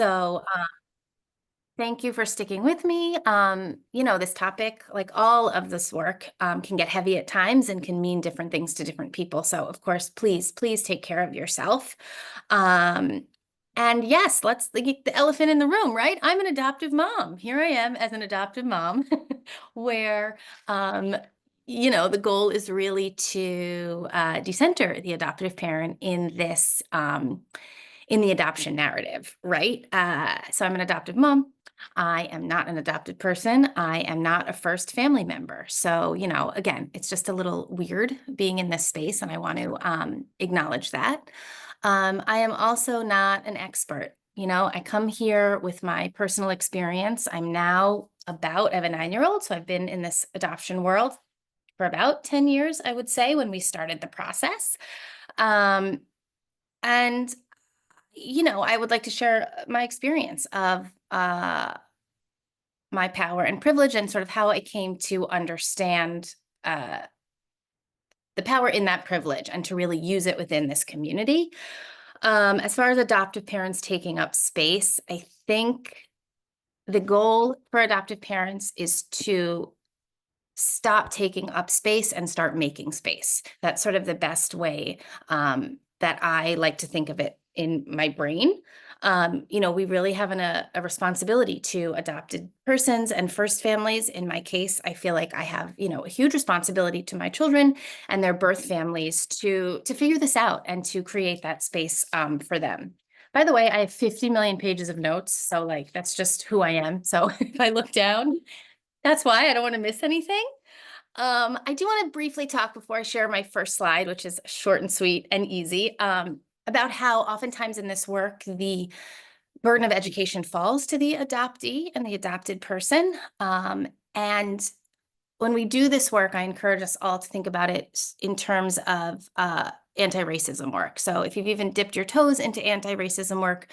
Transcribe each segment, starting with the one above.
So, thank you for sticking with me. This topic, like all of this work, can get heavy at times and can mean different things to different people. So, of course, please take care of yourself. Um, and yes, let's the elephant in the room, right? I'm an adoptive mom. Here I am as an adoptive mom, where the goal is really to decenter the adoptive parent in this in the adoption narrative, right? So I'm an adoptive mom. I am not an adopted person. I am not a first family member. So, again, it's just a little weird being in this space, and I want to acknowledge that. I am also not an expert. I come here with my personal experience. I have a 9-year-old, so I've been in this adoption world for about 10 years, I would say, when we started the process. Um, and I would like to share my experience of my power and privilege and sort of how I came to understand uh, the power in that privilege and to really use it within this community. As far as adoptive parents taking up space, I think the goal for adoptive parents is to stop taking up space and start making space. That's sort of the best way that I like to think of it in my brain. We really have a responsibility to adopted persons and first families. In my case, I feel like I have, a huge responsibility to my children and their birth families to figure this out and to create that space for them. By the way, I have 50 million pages of notes, so like that's just who I am. So if I look down, that's why I don't want to miss anything. I do want to briefly talk before I share my first slide, which is short and sweet and easy, about how oftentimes in this work, the burden of education falls to the adoptee and the adopted person. And when we do this work, I encourage us all to think about it in terms of anti-racism work. So if you've even dipped your toes into anti-racism work,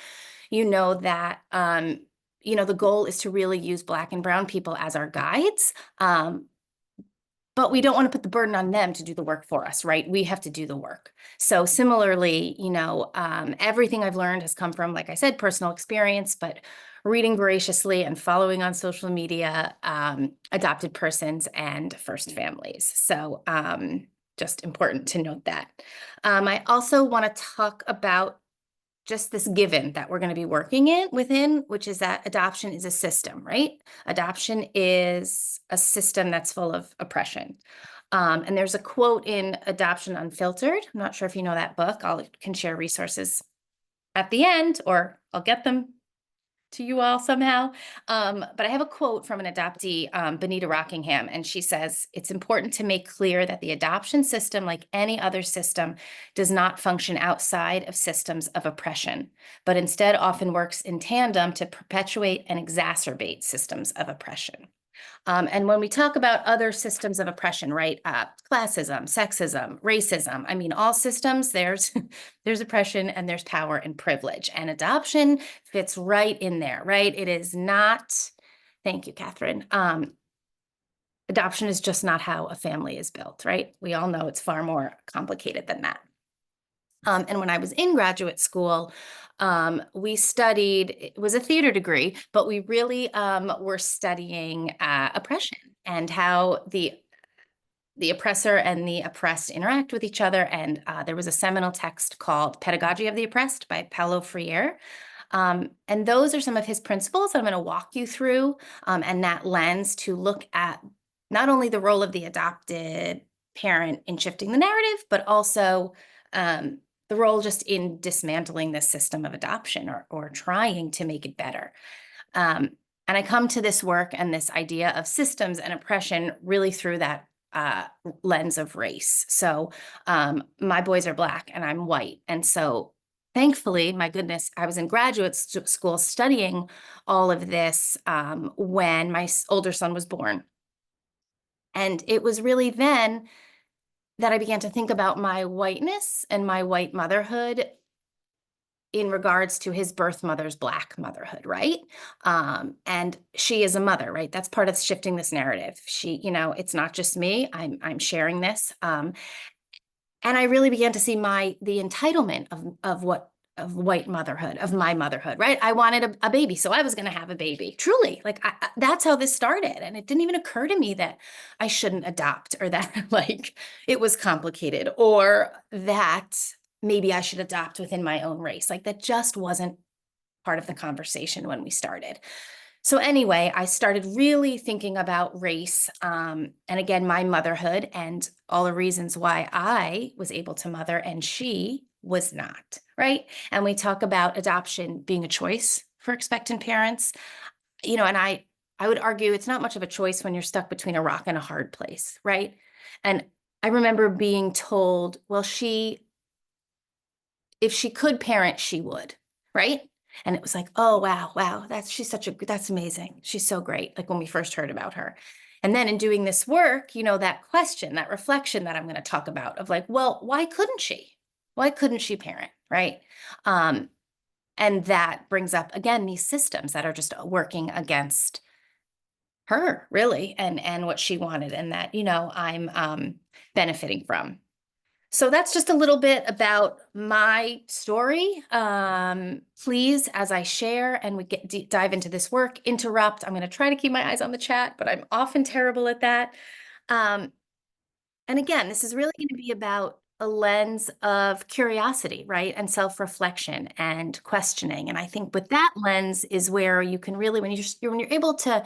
you know that the goal is to really use Black and Brown people as our guides. But we don't want to put the burden on them to do the work for us, right? We have to do the work. So similarly, everything I've learned has come from, like I said, personal experience, but reading voraciously and following on social media, adopted persons and first families. So just important to note that. I also want to talk about just this given that we're going to be working within, which is that adoption is a system, right? Adoption is a system that's full of oppression. And there's a quote in Adoption Unfiltered. I'm not sure if you know that book. I can share resources at the end, or I'll get them to you all somehow. But I have a quote from an adoptee, Benita Rockingham, and she says, "It's important to make clear that the adoption system, like any other system, does not function outside of systems of oppression, but instead often works in tandem to perpetuate and exacerbate systems of oppression." And when we talk about other systems of oppression, right, classism, sexism, racism, I mean, all systems, there's oppression and there's power and privilege. And adoption fits right in there, right? It is not, thank you, Catherine. Adoption is just not how a family is built, right? We all know it's far more complicated than that. And when I was in graduate school, we studied, it was a theater degree, but we really were studying oppression and how the oppressor and the oppressed interact with each other. And there was a seminal text called Pedagogy of the Oppressed by Paulo Freire. And those are some of his principles that I'm going to walk you through, and that lens to look at not only the role of the adopted parent in shifting the narrative, but also the role just in dismantling the system of adoption or trying to make it better. And I come to this work and this idea of systems and oppression really through that lens of race. So my boys are Black and I'm white. And so thankfully, my goodness, I was in graduate school studying all of this when my older son was born. And it was really then that I began to think about my whiteness and my white motherhood in regards to his birth mother's Black motherhood, right? And she is a mother, right? That's part of shifting this narrative. It's not just me. I'm sharing this. And I really began to see the entitlement of what of white motherhood, of my motherhood, right? I wanted a baby, so I was going to have a baby. Truly, like that's how this started. And it didn't even occur to me that I shouldn't adopt, or that like it was complicated, or that maybe I should adopt within my own race. Like that just wasn't part of the conversation when we started. So anyway, I started really thinking about race, and again, my motherhood and all the reasons why I was able to mother and she was not, right? And we talk about adoption being a choice for expectant parents, and I would argue it's not much of a choice when you're stuck between a rock and a hard place, right? And I remember being told, well, if she could parent, she would, right? And it was like, oh, wow, that's amazing. She's so great. Like when we first heard about her. And then in doing this work, that question, that reflection that I'm going to talk about of like, well, why couldn't she? Why couldn't she parent, right? And that brings up, again, these systems that are just working against her, really, and what she wanted, and that, I'm benefiting from. So that's just a little bit about my story. Please, as I share and we dive into this work, interrupt. I'm going to try to keep my eyes on the chat, but I'm often terrible at that. And again, this is really going to be about a lens of curiosity, right? And self-reflection and questioning. And I think with that lens is where you can really, when you're able to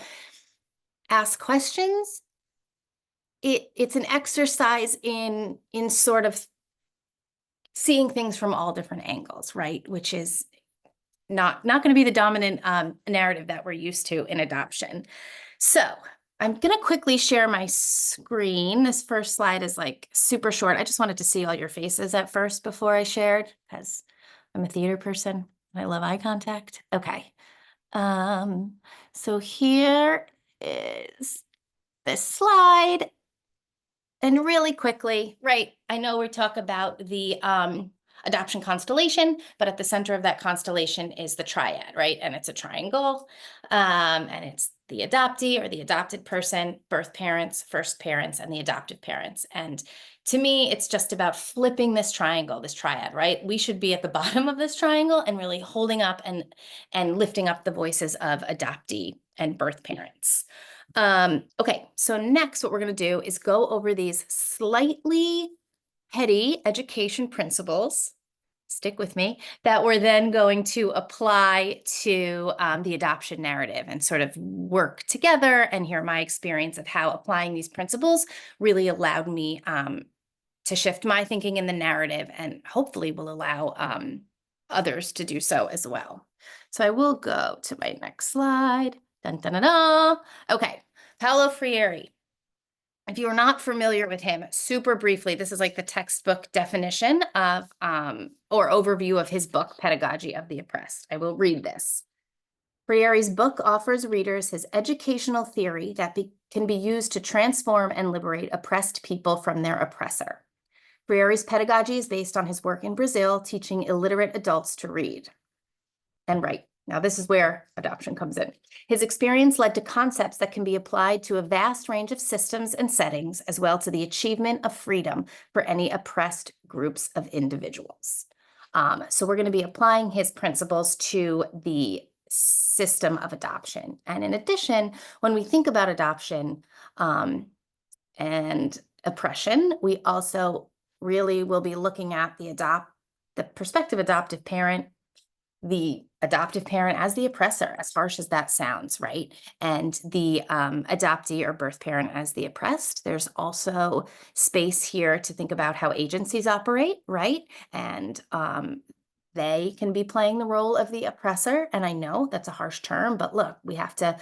ask questions, it's an exercise in sort of seeing things from all different angles, right? Which is not going to be the dominant narrative that we're used to in adoption. So I'm going to quickly share my screen. This first slide is like super short. I just wanted to see all your faces at first before I shared, because I'm a theater person and I love eye contact. Okay. So here is this slide. And really quickly, right, I know we talk about the adoption constellation, but at the center of that constellation is the triad, right? And it's a triangle, and it's the adoptee or the adopted person, birth parents, first parents, and the adoptive parents. And to me, it's just about flipping this triangle, this triad, right? We should be at the bottom of this triangle and really holding up and lifting up the voices of adoptee and birth parents. Okay, so next what we're going to do is go over these slightly heady education principles, stick with me, that we're then going to apply to the adoption narrative and sort of work together and hear my experience of how applying these principles really allowed me to shift my thinking in the narrative, and hopefully will allow others to do so as well. So I will go to my next slide. Dun, dun, dun, dun. Okay, Paulo Freire. If you're not familiar with him, super briefly, this is like the textbook definition of or overview of his book, Pedagogy of the Oppressed. I will read this. Freire's book offers readers his educational theory that can be used to transform and liberate oppressed people from their oppressor. Freire's pedagogy is based on his work in Brazil, teaching illiterate adults to read and write. Now, this is where adoption comes in. His experience led to concepts that can be applied to a vast range of systems and settings, as well as to the achievement of freedom for any oppressed groups of individuals. So we're going to be applying his principles to the system of adoption. And in addition, when we think about adoption and oppression, we also really will be looking at the prospective adoptive parent, the adoptive parent as the oppressor, as harsh as that sounds, right? And the adoptee or birth parent as the oppressed. There's also space here to think about how agencies operate, right? And they can be playing the role of the oppressor. And I know that's a harsh term, but look, we have to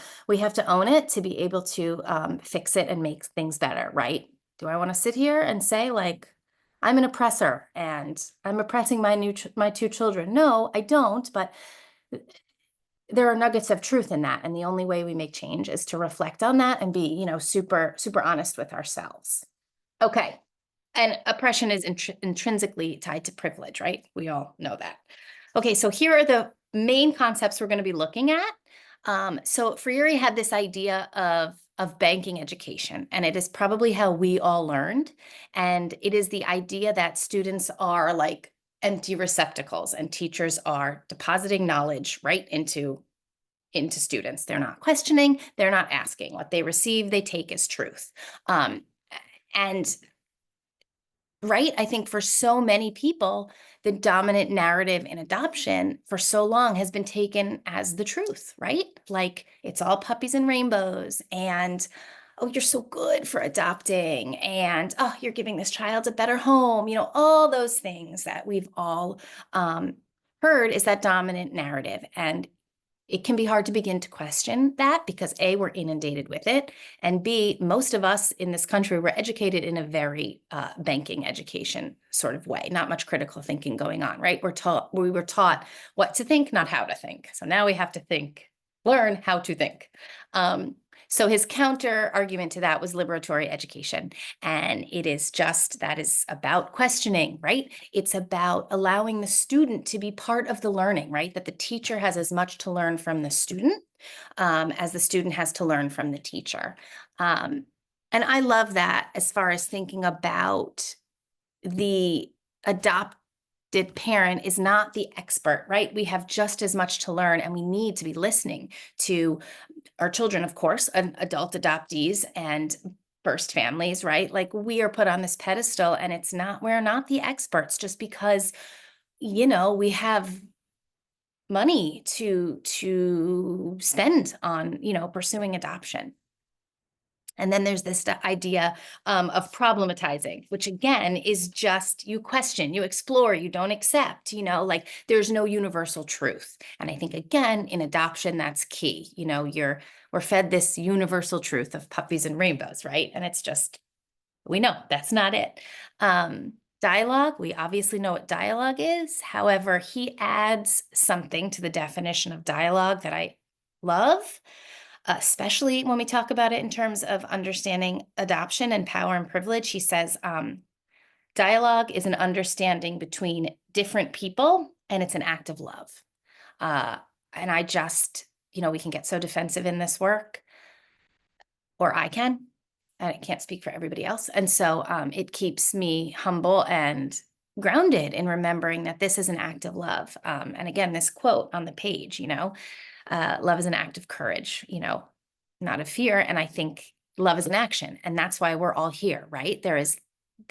own it to be able to fix it and make things better, right? Do I want to sit here and say like, I'm an oppressor and I'm oppressing my two children? No, I don't, but there are nuggets of truth in that. And the only way we make change is to reflect on that and be, super, super honest with ourselves. Okay. And oppression is intrinsically tied to privilege, right? We all know that. Okay, so here are the main concepts we're going to be looking at. So Freire had this idea of banking education, and it is probably how we all learned. And it is the idea that students are like empty receptacles, and teachers are depositing knowledge right into students. They're not questioning, they're not asking. What they receive, they take as truth. Um, and right, I think for so many people, the dominant narrative in adoption for so long has been taken as the truth, right? Like it's all puppies and rainbows, and oh, you're so good for adopting, and oh, you're giving this child a better home. All those things that we've all heard is that dominant narrative. And it can be hard to begin to question that because A, we're inundated with it, and B, most of us in this country were educated in a very banking education sort of way, not much critical thinking going on, right? We were taught what to think, not how to think. So now we have to learn how to think. So his counter argument to that was liberatory education. And that is about questioning, right? It's about allowing the student to be part of the learning, right? That the teacher has as much to learn from the student as the student has to learn from the teacher. And I love that as far as thinking about the adopted parent is not the expert, right? We have just as much to learn, and we need to be listening to our children, of course, and adult adoptees and first families, right? Like we are put on this pedestal, and we're not the experts just because, we have money to spend on, pursuing adoption. And then there's this idea of problematizing, which again is just you question, you explore, you don't accept, like there's no universal truth. And I think, again, in adoption, that's key. We're fed this universal truth of puppies and rainbows, right? And it's just, we know that's not it. Dialogue, we obviously know what dialogue is. However, he adds something to the definition of dialogue that I love, especially when we talk about it in terms of understanding adoption and power and privilege. He says, dialogue is an understanding between different people, and it's an act of love. And I just, we can get so defensive in this work, or I can, and I can't speak for everybody else. And so it keeps me humble and grounded in remembering that this is an act of love. And again, this quote on the page, love is an act of courage, not of fear. And I think love is an action. And that's why we're all here, right? There is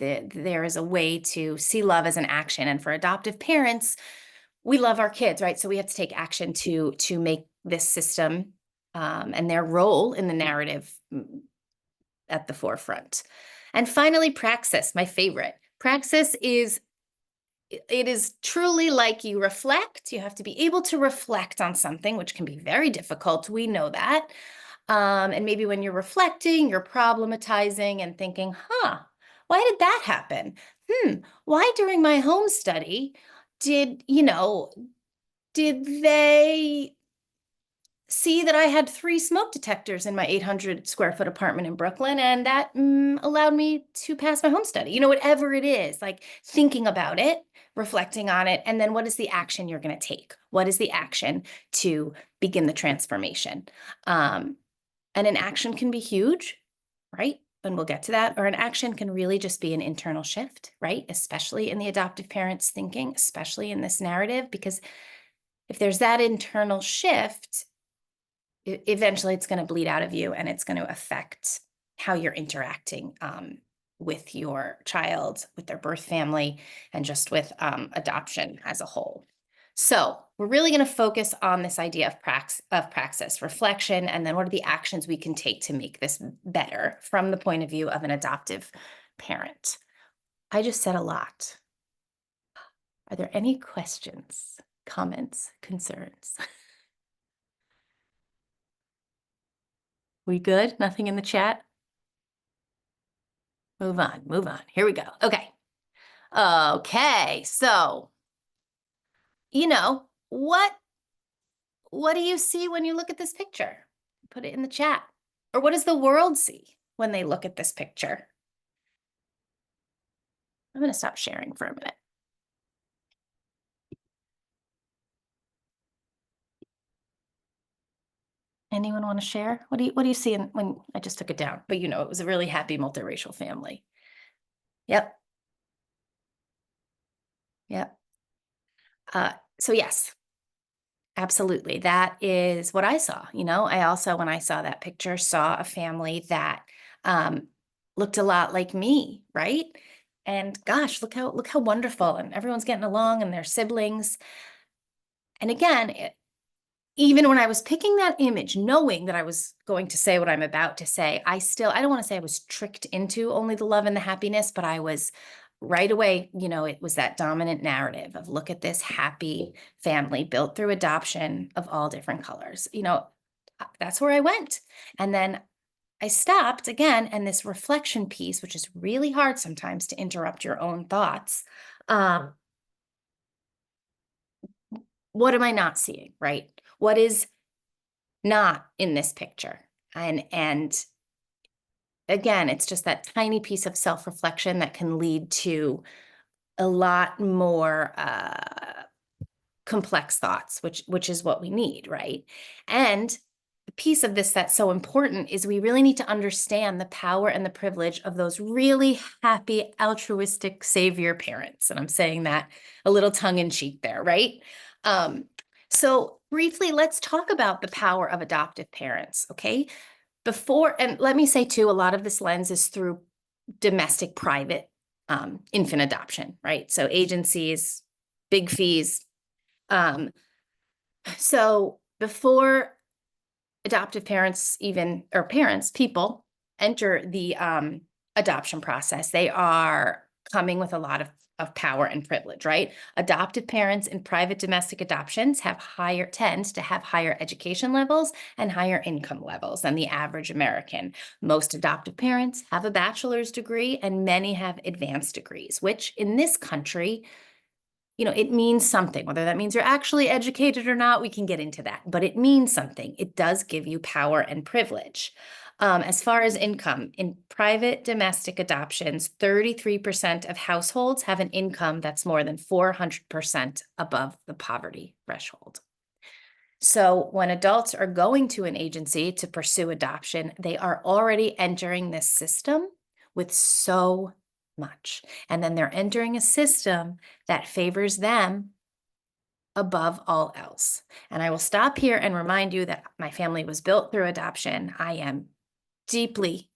a way to see love as an action. And for adoptive parents, we love our kids, right? So we have to take action to make this system and their role in the narrative at the forefront. And finally, praxis, my favorite. Praxis is truly like you reflect. You have to be able to reflect on something, which can be very difficult. We know that. And maybe when you're reflecting, you're problematizing and thinking, why did that happen? Why during my home study did they see that I had 3 smoke detectors in my 800 square foot apartment in Brooklyn, and that allowed me to pass my home study? Whatever it is, like thinking about it, reflecting on it, and then what is the action you're going to take? What is the action to begin the transformation? And an action can be huge, right? And we'll get to that. Or an action can really just be an internal shift, right? Especially in the adoptive parents' thinking, especially in this narrative, because if there's that internal shift, eventually it's going to bleed out of you, and it's going to affect how you're interacting with your child, with their birth family, and just with adoption as a whole. So we're really going to focus on this idea of praxis, reflection, and then what are the actions we can take to make this better from the point of view of an adoptive parent. I just said a lot. Are there any questions, comments, concerns? We good? Nothing in the chat? Move on. Here we go. Okay. So, what do you see when you look at this picture? Put it in the chat. Or what does the world see when they look at this picture? I'm going to stop sharing for a minute. Anyone want to share? What do you see when I just took it down? But it was a really happy multiracial family. Yep. So yes, absolutely. That is what I saw. I also, when I saw that picture, saw a family that um, looked a lot like me, right? And gosh, look how wonderful, and everyone's getting along, and their siblings. And again, even when I was picking that image, knowing that I was going to say what I'm about to say, I don't want to say I was tricked into only the love and the happiness, but I was right away, it was that dominant narrative of look at this happy family built through adoption of all different colors. That's where I went. And then I stopped again, and this reflection piece, which is really hard sometimes to interrupt your own thoughts. Um, what am I not seeing, right? What is not in this picture? And again, it's just that tiny piece of self-reflection that can lead to a lot more complex thoughts, which is what we need, right? And the piece of this that's so important is we really need to understand the power and the privilege of those really happy, altruistic savior parents. And I'm saying that a little tongue in cheek there, right? Um, so briefly, let's talk about the power of adoptive parents, okay? And let me say too, a lot of this lens is through domestic private infant adoption, right? So agencies, big fees. Um, so before adoptive parents even, or parents, people enter the adoption process, they are coming with a lot of power and privilege, right? Adoptive parents in private domestic adoptions tend to have higher education levels and higher income levels than the average American. Most adoptive parents have a bachelor's degree, and many have advanced degrees, which in this country, it means something. Whether that means you're actually educated or not, we can get into that, but it means something. It does give you power and privilege. As far as income, in private domestic adoptions, 33% of households have an income that's more than 400% above the poverty threshold. So when adults are going to an agency to pursue adoption, they are already entering this system with so much. And then they're entering a system that favors them above all else. And I will stop here and remind you that my family was built through adoption. I am deeply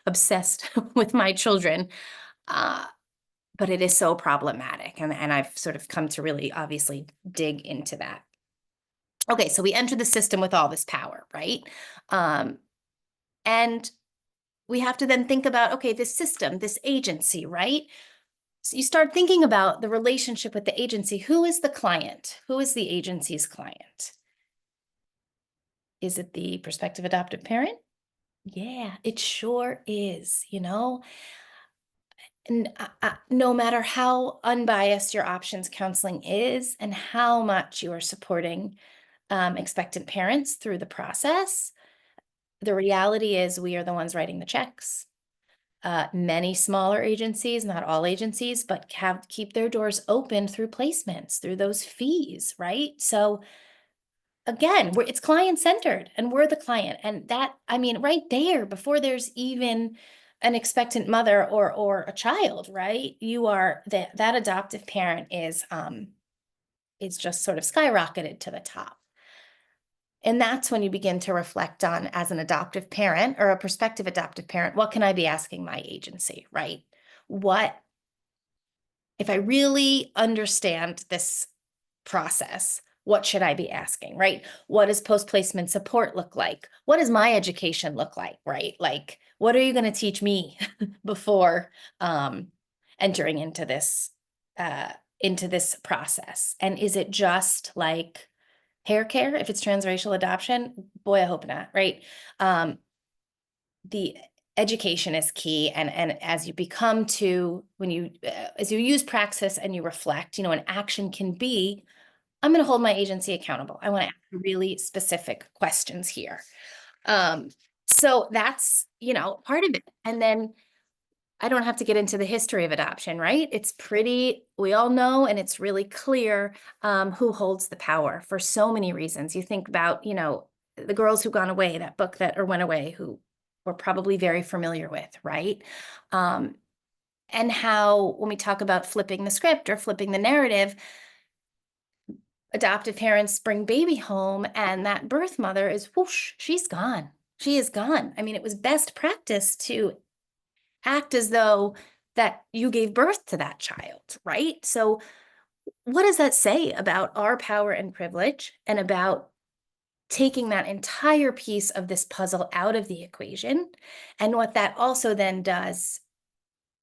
obsessed with my children, uh, but it is so problematic. And I've sort of come to really obviously dig into that. Okay, so we enter the system with all this power, right? Um, and we have to then think about, okay, this system, this agency, right? So you start thinking about the relationship with the agency. Who is the client? Who is the agency's client? Is it the prospective adoptive parent? Yeah, it sure is, And no matter how unbiased your options counseling is and how much you are supporting expectant parents through the process, the reality is we are the ones writing the checks. Many smaller agencies, not all agencies, but keep their doors open through placements, through those fees, right? So again, it's client centered, and we're the client. And that, I mean, right there, before there's even an expectant mother or a child, right? You are that adoptive parent is just sort of skyrocketed to the top. And that's when you begin to reflect on, as an adoptive parent or a prospective adoptive parent, what can I be asking my agency, right? What, if I really understand this process, what should I be asking, right? What does post-placement support look like? What does my education look like, right? Like, what are you going to teach me before entering into this process? And is it just like hair care if it's transracial adoption? Boy, I hope not, right? The education is key, and as you become to when you as you use praxis and you reflect, an action can be, I'm going to hold my agency accountable. I want to ask really specific questions here. So that's, part of it. And then I don't have to get into the history of adoption, right? We all know, and it's really clear who holds the power for so many reasons. You think about, The Girls Who Gone Away, that book or Went Away, who we're probably very familiar with, right? Um, and how, when we talk about flipping the script or flipping the narrative, adoptive parents bring baby home and that birth mother is whoosh, she's gone. She is gone. I mean, it was best practice to act as though that you gave birth to that child, right? So what does that say about our power and privilege and about taking that entire piece of this puzzle out of the equation? And what that also then does,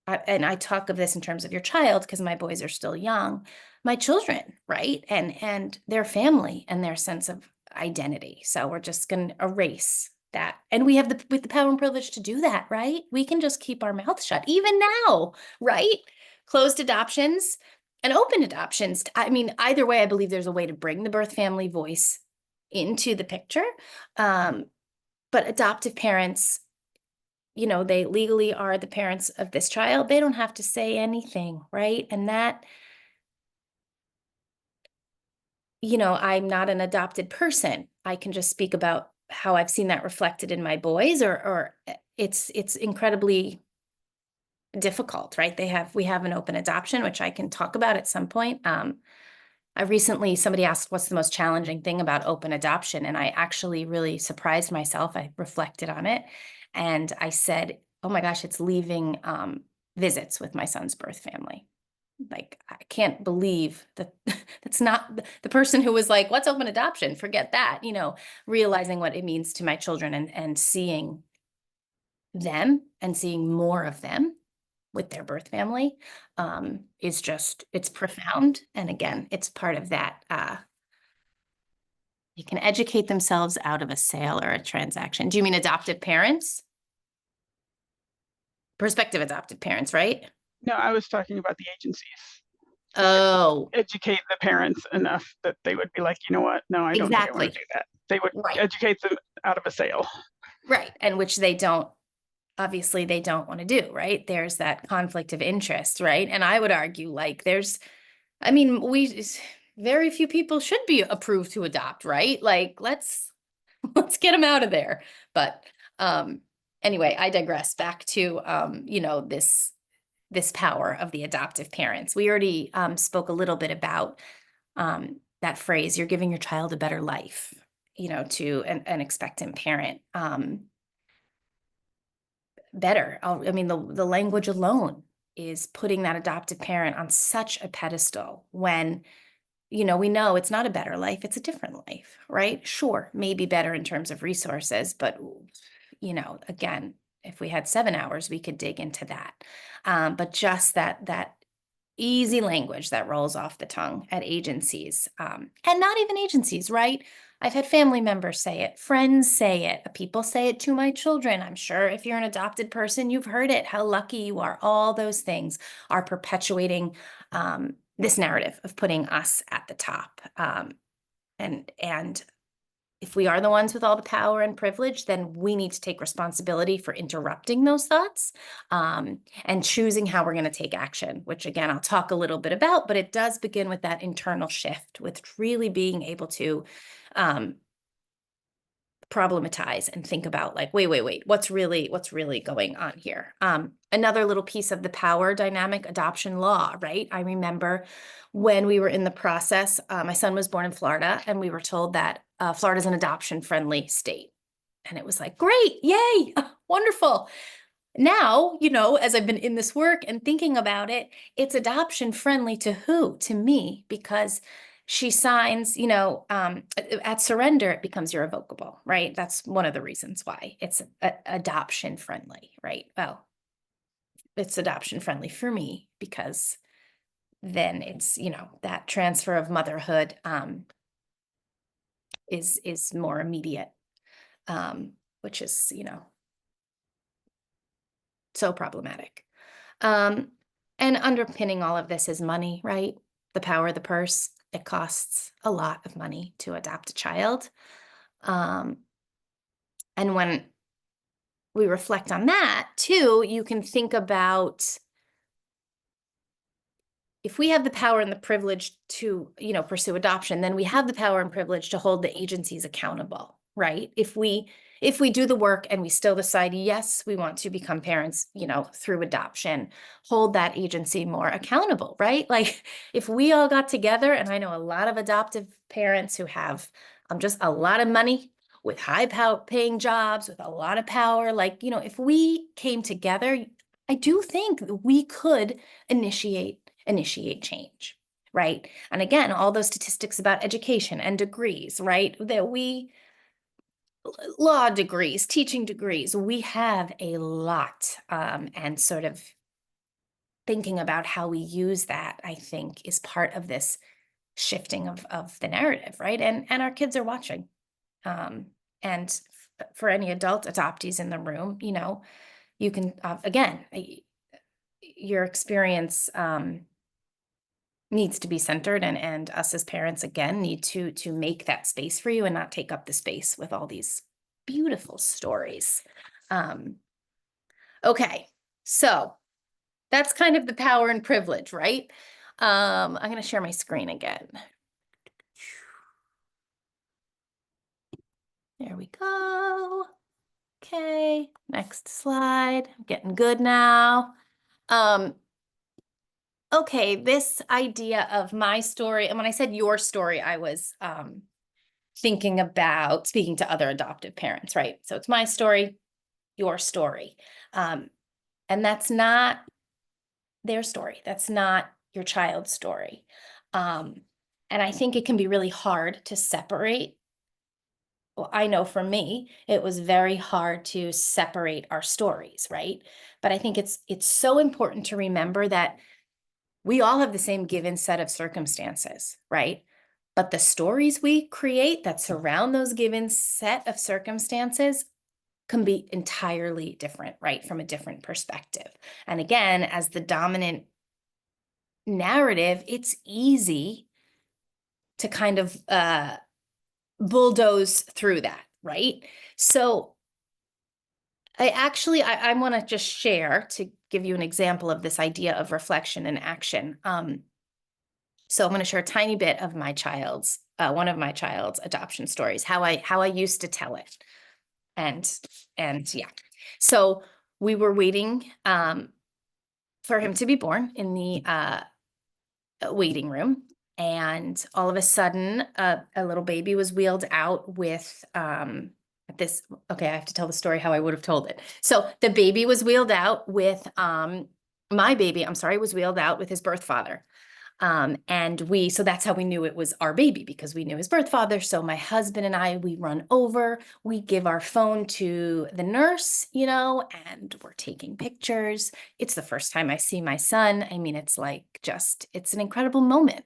and I talk of this in terms of your child because my boys are still young, my children, right? And their family and their sense of identity. So we're just going to erase that. And we have the power and privilege to do that, right? We can just keep our mouth shut even now, right? Closed adoptions and open adoptions. I mean, either way, I believe there's a way to bring the birth family voice into the picture. But adoptive parents, they legally are the parents of this child. They don't have to say anything, right? And that, I'm not an adopted person. I can just speak about how I've seen that reflected in my boys, or it's incredibly difficult, right? We have an open adoption, which I can talk about at some point. Somebody asked, what's the most challenging thing about open adoption? And I actually really surprised myself. I reflected on it and I said, oh my gosh, it's leaving visits with my son's birth family. Like, I can't believe that that's not the person who was like, what's open adoption? Forget that, realizing what it means to my children and seeing them and seeing more of them with their birth family it's profound. And again, it's part of that. They can educate themselves out of a sale or a transaction. Do you mean adoptive parents? Prospective adoptive parents, right? No, I was talking about the agencies. Oh, Educate the parents enough that they would be like, you know what? No, I don't think I want to exactly. do that. They would Right. educate them out of a sale. Right. And which obviously they don't want to do, right? There's that conflict of interest, right? And I would argue like very few people should be approved to adopt, right? Like let's get them out of there. But anyway, I digress back to this power of the adoptive parents. We already spoke a little bit about that phrase, you're giving your child a better life, to an expectant parent. Better. I mean, the language alone is putting that adoptive parent on such a pedestal when, we know it's not a better life, it's a different life, right? Sure, maybe better in terms of resources, but, again, if we had 7 hours, we could dig into that. But just that easy language that rolls off the tongue at agencies, and not even agencies, right? I've had family members say it, friends say it, people say it to my children. I'm sure if you're an adopted person, you've heard it, how lucky you are. All those things are perpetuating this narrative of putting us at the top. And if we are the ones with all the power and privilege, then we need to take responsibility for interrupting those thoughts and choosing how we're going to take action, which again, I'll talk a little bit about, but it does begin with that internal shift, with really being able to problematize and think about like, wait, what's really going on here? Another little piece of the power dynamic, adoption law, right? I remember when we were in the process, my son was born in Florida and we were told that Florida's an adoption friendly state. And it was like, great, yay, wonderful. Now, as I've been in this work and thinking about it, it's adoption friendly to who? To me, because she signs, at surrender, it becomes irrevocable, right? That's one of the reasons why it's adoption friendly, right? Well, it's adoption friendly for me because then it's, that transfer of motherhood is more immediate, which is, so problematic. And underpinning all of this is money, right? The power of the purse. It costs a lot of money to adopt a child. And when we reflect on that too, you can think about if we have the power and the privilege to, pursue adoption, then we have the power and privilege to hold the agencies accountable, right? If we do the work and we still decide, yes, we want to become parents, you know, through adoption, hold that agency more accountable, right? Like if we all got together, and I know a lot of adoptive parents who have just a lot of money with high power paying jobs with a lot of power, like, you know, if we came together, I do think that we could initiate change, right? And again, all those statistics about education and degrees, right? That we law degrees, teaching degrees, we have a lot. And sort of thinking about how we use that, I think, is part of this shifting of the narrative, right? And our kids are watching. Um, and for any adult adoptees in the room, you know, you can again, your experience needs to be centered, and us as parents again need to make that space for you and not take up the space with all these beautiful stories. um okay, so that's kind of the power and privilege, right? I'm going to share my screen again. There we go. Okay, next slide. I'm getting good now. um okay, this idea of my story, and when I said your story, I was thinking about speaking to other adoptive parents, right? So it's my story, your story. Um, and that's not their story. That's not your child's story. Um, and I think it can be really hard to separate. Well, I know for me, it was very hard to separate our stories, right? But I think it's so important to remember that we all have the same given set of circumstances, right? But the stories we create that surround those given set of circumstances can be entirely different, right? From a different perspective. And again, as the dominant narrative, it's easy to kind of bulldoze through that, right? So I want to just share to give you an example of this idea of reflection and action. So I'm going to share a tiny bit of my child's one of my child's adoption stories, how I used to tell it. And yeah. So we were waiting for him to be born in the waiting room, and all of a sudden a little baby was wheeled out with this okay, I have to tell the story how I would have told it. So the baby was wheeled out with my baby, I'm sorry, was wheeled out with his birth father. So that's how we knew it was our baby, because we knew his birth father. So my husband and I, we run over, we give our phone to the nurse, you know, and we're taking pictures. It's the first time I see my son. I mean, it's like it's an incredible moment.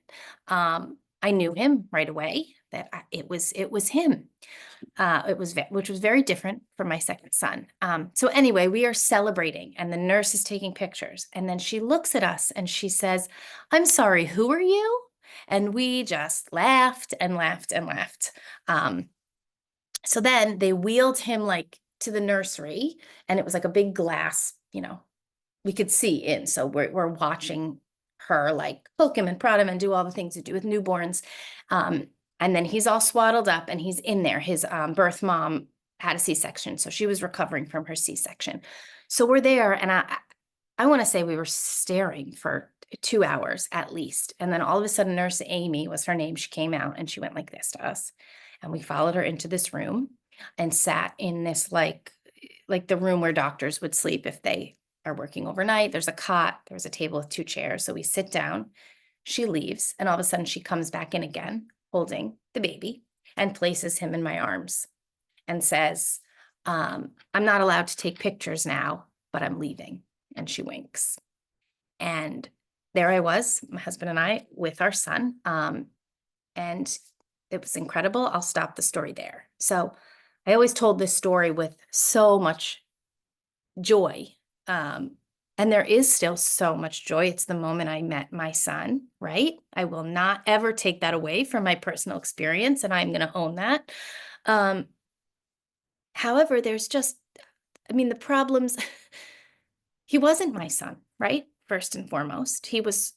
I knew him right away that it was him. Which was very different from my second son. So anyway, we are celebrating and the nurse is taking pictures. And then she looks at us and she says, "I'm sorry, who are you?" And we just laughed and laughed and laughed. Um, so then they wheeled him like to the nursery, and it was like a big glass, you know, we could see in. So we're watching her like poke him and prod him and do all the things you do with newborns. Um, and then he's all swaddled up and he's in there. His birth mom had a C-section, so she was recovering from her C-section. So we're there, and I want to say we were staring for 2 hours at least. And then all of a sudden, Nurse Amy was her name. She came out and she went like this to us, and we followed her into this room and sat in this like the room where doctors would sleep if they are working overnight. There's a cot, there's a table with 2 chairs. So we sit down, she leaves, and all of a sudden she comes back in again, holding the baby, and places him in my arms and says, "I'm not allowed to take pictures now, but I'm leaving." And she winks. And there I was, my husband and I, with our son. And it was incredible. I'll stop the story there. So I always told this story with so much joy. Um, and there is still so much joy. It's the moment I met my son, right? I will not ever take that away from my personal experience, and I'm going to own that. Um, however, there's just, I mean, the problems, he wasn't my son, right? First and foremost, he was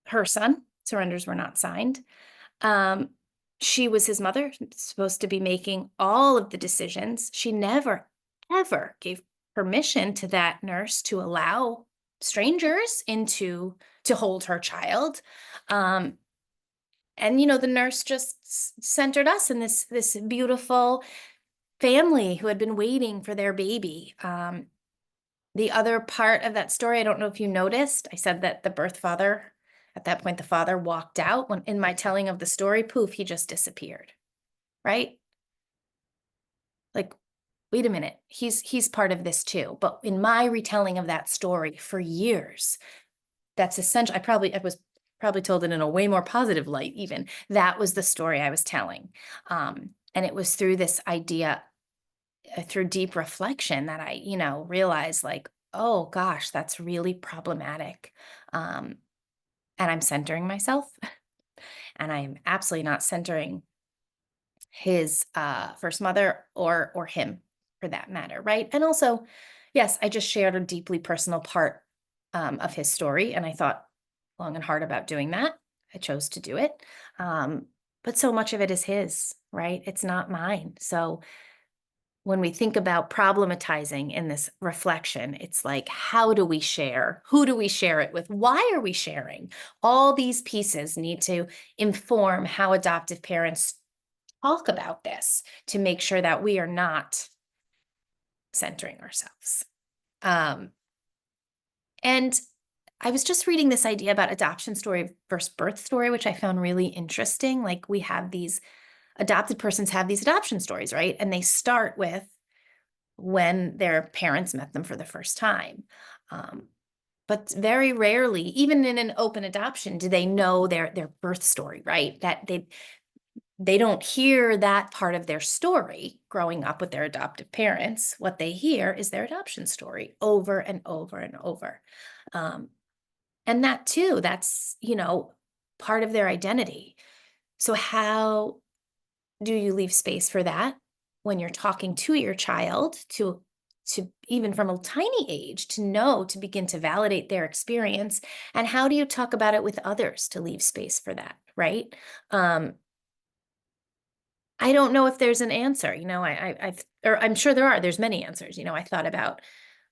her son. Surrenders were not signed. Um, She was his mother, supposed to be making all of the decisions. She never, ever gave permission to that nurse to allow strangers into to hold her child. Um, and the nurse just centered us in this beautiful family who had been waiting for their baby. The other part of that story, I don't know if you noticed, I said that the birth father, at that point, the father walked out. When in my telling of the story, poof, he just disappeared, right? Like, wait a minute, he's part of this too. But in my retelling of that story for years, that's essential. I was probably told it in a way more positive light, even. That was the story I was telling. And it was through this idea, through deep reflection that I, realized like, oh gosh, that's really problematic. Um, and I'm centering myself, and I'm absolutely not centering his first mother or him for that matter, right? And also, yes, I just shared a deeply personal part of his story, and I thought long and hard about doing that. I chose to do it. Um, but so much of it is his, right? It's not mine. So when we think about problematizing in this reflection, it's like, how do we share? Who do we share it with? Why are we sharing? All these pieces need to inform how adoptive parents talk about this to make sure that we are not centering ourselves. Um, and I was just reading this idea about adoption story versus birth story, which I found really interesting. Like, we have these adopted persons have these adoption stories, right? And they start with when their parents met them for the first time. Um, but very rarely, even in an open adoption, do they know their birth story, right? That they don't hear that part of their story growing up with their adoptive parents. What they hear is their adoption story over and over and over. Um, and that too, that's, part of their identity. So how do you leave space for that when you're talking to your child to even from a tiny age to know to begin to validate their experience, and how do you talk about it with others to leave space for that, right? um I don't know if there's an answer. Or I'm sure there's many answers. I thought about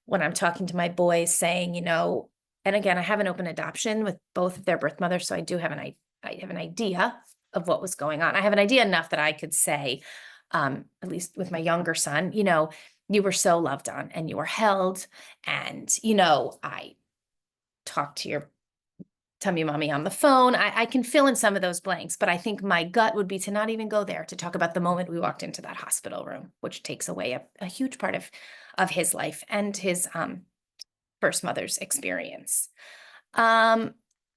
when I'm talking to my boys saying, and again, I have an open adoption with both of their birth mothers, so I do have I have an idea of what was going on. I have an idea enough that I could say, at least with my younger son, you were so loved on and you were held, and I talked to your tummy mommy on the phone. I can fill in some of those blanks, but I think my gut would be to not even go there, to talk about the moment we walked into that hospital room, which takes away a huge part of his life and his first mother's experience.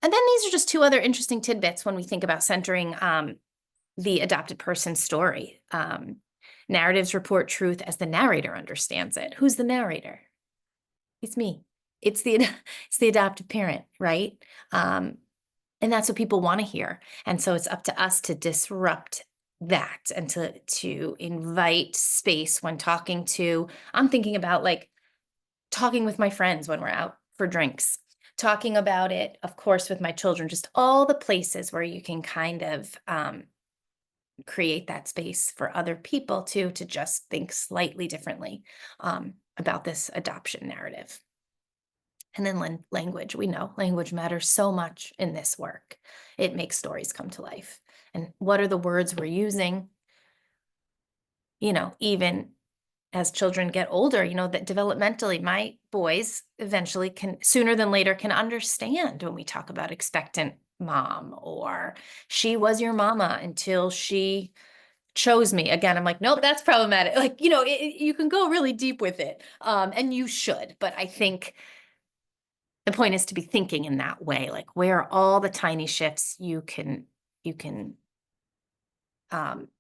And then these are just two other interesting tidbits when we think about centering the adopted person's story. Narratives report truth as the narrator understands it. Who's the narrator? It's me. It's the it's the adoptive parent, right? Um, and that's what people want to hear. And so it's up to us to disrupt that and to invite space when talking to. I'm thinking about like talking with my friends when we're out for drinks, talking about it, of course, with my children, just all the places where you can kind of create that space for other people to just think slightly differently about this adoption narrative. And then language, we know language matters so much in this work. It makes stories come to life. And what are the words we're using? Even as children get older, that developmentally, my boys eventually can, sooner than later, can understand when we talk about expectant mom, or she was your mama until she chose me. Again, I'm like, nope, that's problematic. Like, you can go really deep with it. And you should, but I think the point is to be thinking in that way, like, where are all the tiny shifts you can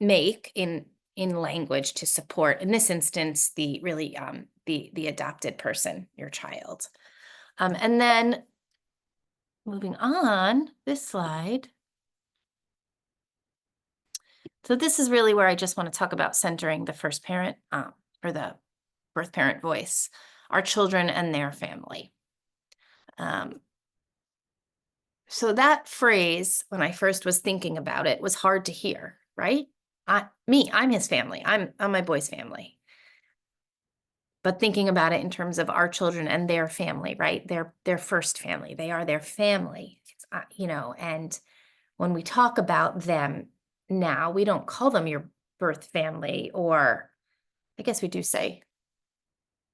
make in language to support, in this instance, the really the adopted person, your child. And then moving on, this slide. So this is really where I just want to talk about centering the first parent, or the birth parent voice, our children and their family. So that phrase, when I first was thinking about it, was hard to hear. right? I'm his family. I'm my boy's family. But thinking about it in terms of our children and their family, right? Their first family. They are their family. And when we talk about them now, we don't call them your birth family, or I guess we do say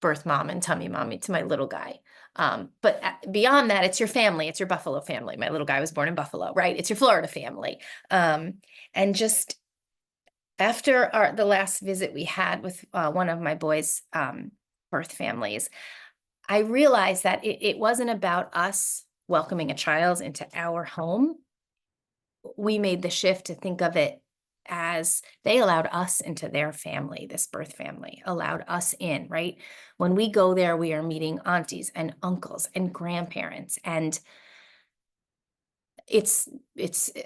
birth mom and tummy mommy to my little guy. But beyond that, it's your family. It's your Buffalo family. My little guy was born in Buffalo, right? It's your Florida family. And just after the last visit we had with one of my boys' birth families, I realized that it wasn't about us welcoming a child into our home. We made the shift to think of it as they allowed us into their family. This birth family allowed us in, right? When we go there, we are meeting aunties and uncles and grandparents, and it's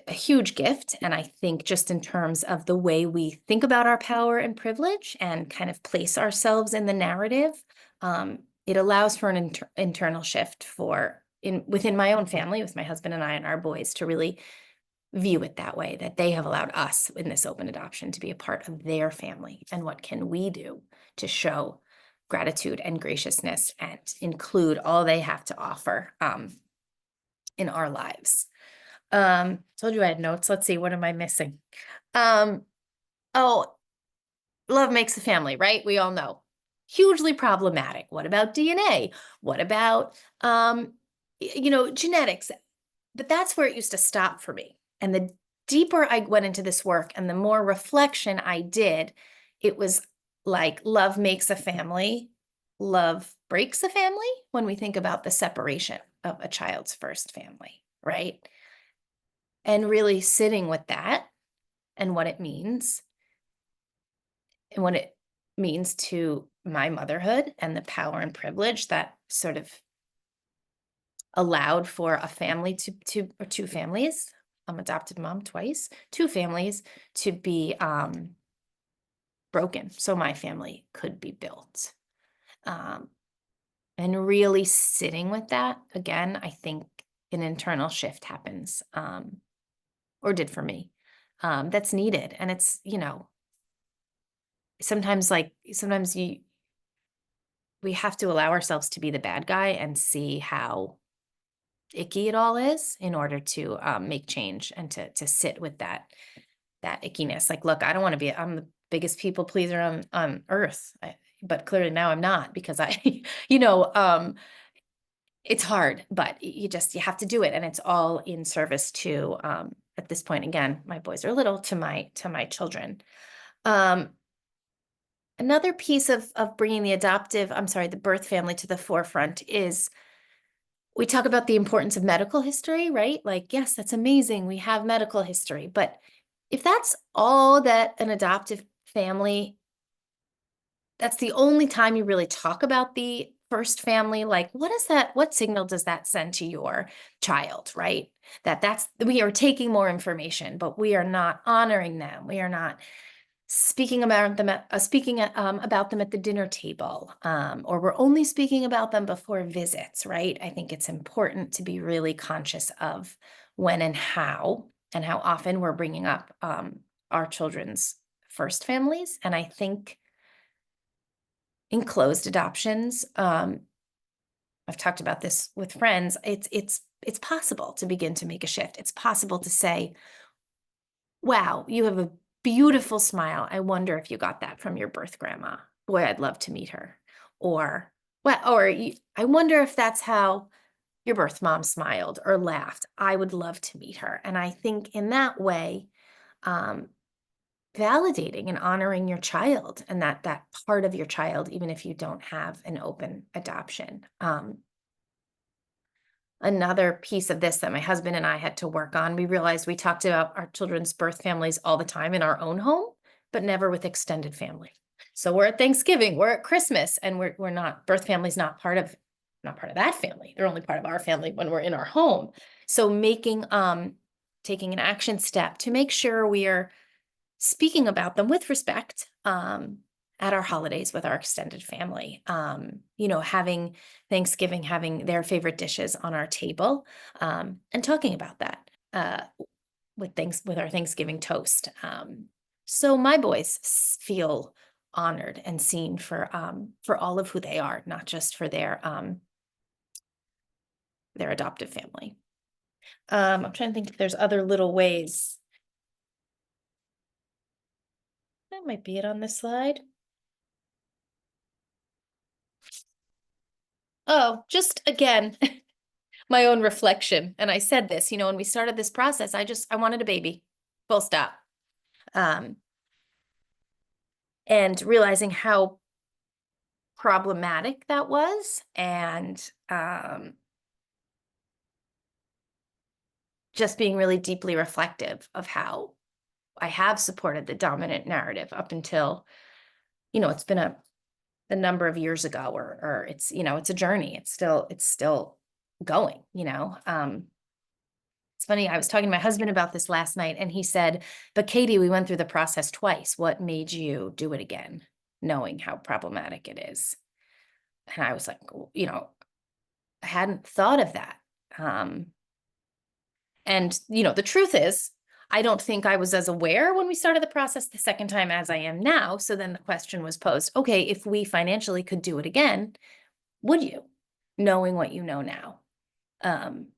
a huge gift. And I think just in terms of the way we think about our power and privilege and kind of place ourselves in the narrative, it allows for an internal shift within my own family, with my husband and I and our boys, to really view it that way, that they have allowed us in this open adoption to be a part of their family. And what can we do to show gratitude and graciousness and include all they have to offer in our lives? Told you I had notes. Let's see, what am I missing? Oh, love makes a family, right? We all know. Hugely problematic. What about DNA? What about genetics? But that's where it used to stop for me. And the deeper I went into this work and the more reflection I did, it was like love makes a family, love breaks a family when we think about the separation of a child's first family, right? And really sitting with that and what it means and what it means to my motherhood and the power and privilege that sort of allowed for a family or two families. I'm adopted mom twice, two families to be broken so my family could be built. Um, and really sitting with that, again, I think an internal shift happens, or did for me, that's needed. And it's, sometimes we have to allow ourselves to be the bad guy and see how icky it all is in order to make change and to sit with that ickiness. Like, look, I don't want to I'm the biggest people pleaser on earth, but clearly now I'm not, because it's hard, but you have to do it, and it's all in service to at this point, again, my boys are little, to my children. Um, Another piece of bringing the birth family to the forefront is we talk about the importance of medical history, right? Like, yes, that's amazing. We have medical history. But if that's all that an adoptive family, that's the only time you really talk about the first family, like, what signal does that send to your child, right? We are taking more information, but we are not honoring them. We are not speaking about them about them at the dinner table, or we're only speaking about them before visits, right? I think it's important to be really conscious of when and how often we're bringing up our children's first families. And I think in closed adoptions, I've talked about this with friends, it's possible to begin to make a shift. It's possible to say, wow, you have a beautiful smile. I wonder if you got that from your birth grandma. Boy, I'd love to meet her. Or, I wonder if that's how your birth mom smiled or laughed. I would love to meet her. And I think in that way, um, validating and honoring your child and that part of your child, even if you don't have an open adoption. Another piece of this that my husband and I had to work on, we realized we talked about our children's birth families all the time in our own home, but never with extended family. So we're at Thanksgiving, we're at Christmas, and we're not, birth family's not part of that family. They're only part of our family when we're in our home. So taking an action step to make sure we are speaking about them with respect, at our holidays with our extended family, having Thanksgiving, having their favorite dishes on our table, and talking about that. with our Thanksgiving toast. So my boys feel honored and seen for all of who they are, not just for their adoptive family. I'm trying to think if there's other little ways. That might be it on this slide. Oh, just again, my own reflection. And I said this, when we started this process, I wanted a baby, full stop. And realizing how problematic that was, and just being really deeply reflective of how I have supported the dominant narrative up until, it's been a number of years ago, or it's, it's a journey. It's still going, It's funny, I was talking to my husband about this last night, and he said, but Katy, we went through the process twice. What made you do it again, knowing how problematic it is? And I was like, I hadn't thought of that. And, the truth is, I don't think I was as aware when we started the process the second time as I am now. So then the question was posed, okay, if we financially could do it again, would you, knowing what you know now? And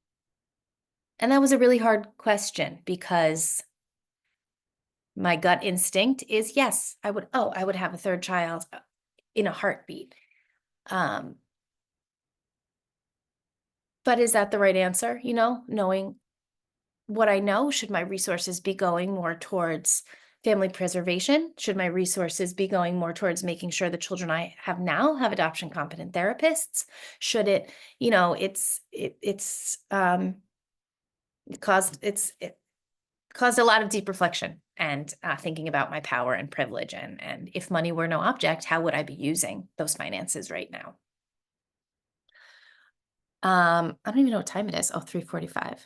that was a really hard question, because my gut instinct is, yes, I would have a third child in a heartbeat. But is that the right answer? Knowing what I know, should my resources be going more towards family preservation? Should my resources be going more towards making sure the children I have now have adoption competent therapists? Should it, it caused a lot of deep reflection, and thinking about my power and privilege, and if money were no object, how would I be using those finances right now? I don't even know what time it is. Oh, 3:45.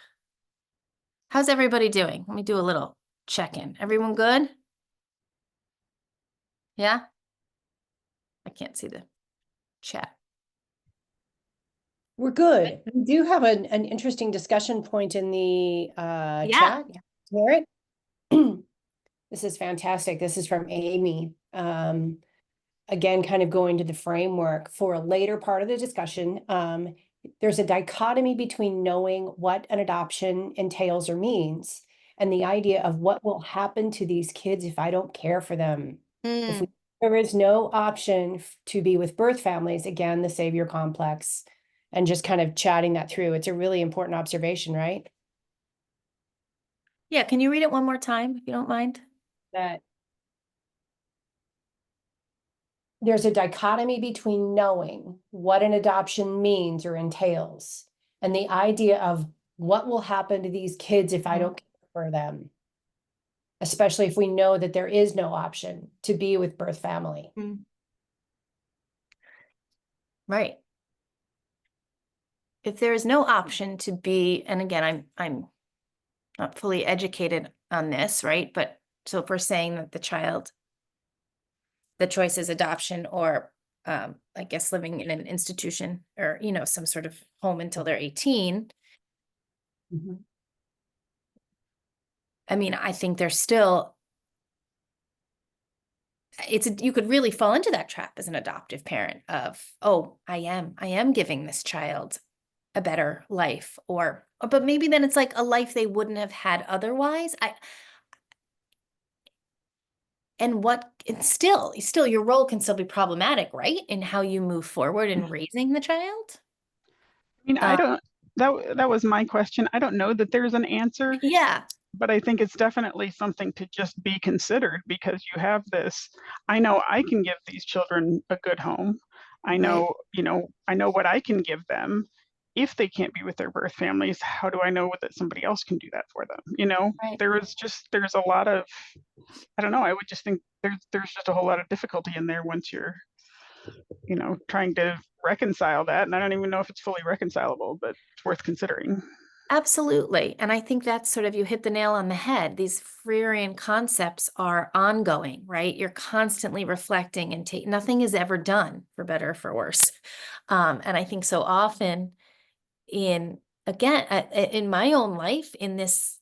How's everybody doing? Let me do a little check-in. Everyone good? Yeah? I can't see the chat. We're good. We do have an interesting discussion point in the chat. Merit. This is fantastic. This is from Amy. Again, kind of going to the framework for a later part of the discussion. There's a dichotomy between knowing what an adoption entails or means, and the idea of what will happen to these kids if I don't care for them. If there is no option to be with birth families, again, the savior complex, and just kind of chatting that through. It's a really important observation, right? Yeah, can you read it one more time, if you don't mind? That there's a dichotomy between knowing what an adoption means or entails, and the idea of what will happen to these kids if I don't care for them, especially if we know that there is no option to be with birth family. Right. If there is no option to be, and again, I'm not fully educated on this, right? But so if we're saying that the choice is adoption, or I guess living in an institution, or, some sort of home until they're 18. I mean, I think there's still, you could really fall into that trap as an adoptive parent of, oh, I am giving this child a better life, but maybe then it's like a life they wouldn't have had otherwise. And still your role can still be problematic, right? In how you move forward in raising the child. I mean, that was my question. I don't know that there's an answer. Yeah. But I think it's definitely something to just be considered, because you have this, I know I can give these children a good home. I know, I know what I can give them. If they can't be with their birth families, how do I know that somebody else can do that for them? Right. There's a lot of, I don't know, I would just think there's just a whole lot of difficulty in there once you're, trying to reconcile that. And I don't even know if it's fully reconcilable, but it's worth considering. Absolutely. And I think that's sort of, you hit the nail on the head. These Freirean concepts are ongoing, right? You're constantly reflecting, and nothing is ever done, for better or for worse. And I think so often in my own life, in this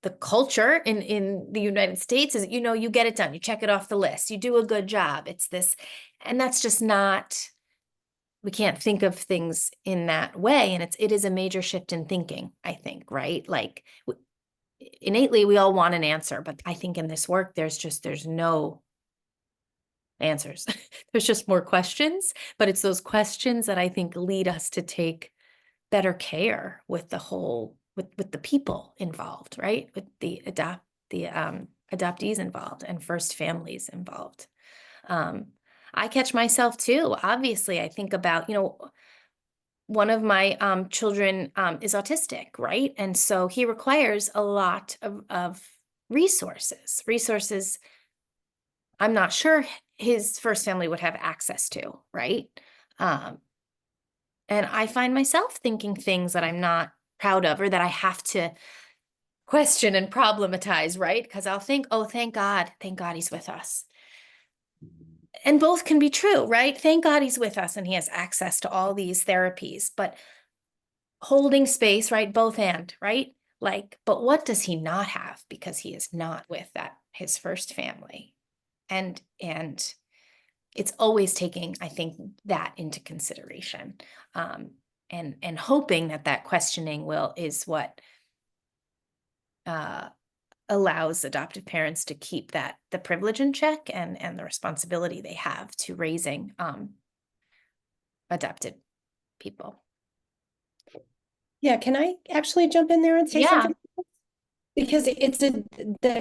the culture in the United States is, you know, you get it done, you check it off the list, you do a good job. It's this, and that's just not, we can't think of things in that way. And it is a major shift in thinking, I think, right? Like innately we all want an answer, but I think in this work, there's no answers. There's just more questions, but it's those questions that I think lead us to take better care with the whole, with the people involved, right? With the adoptees involved and first families involved. I catch myself too. Obviously, I think about, you know, one of my children is autistic, right? And so he requires a lot of resources I'm not sure his first family would have access to, right? And I find myself thinking things that I'm not proud of or that I have to question and problematize, right? Because I'll think, oh, thank God he's with us. And both can be true, right? Thank God he's with us and he has access to all these therapies, but holding space, right? Both and, right? Like, but what does he not have because he is not with his first family? And it's always taking, I think, that into consideration, and hoping that questioning is what allows adoptive parents to keep the privilege in check and the responsibility they have to raising adopted people. Yeah, can I actually jump in there and say something? Because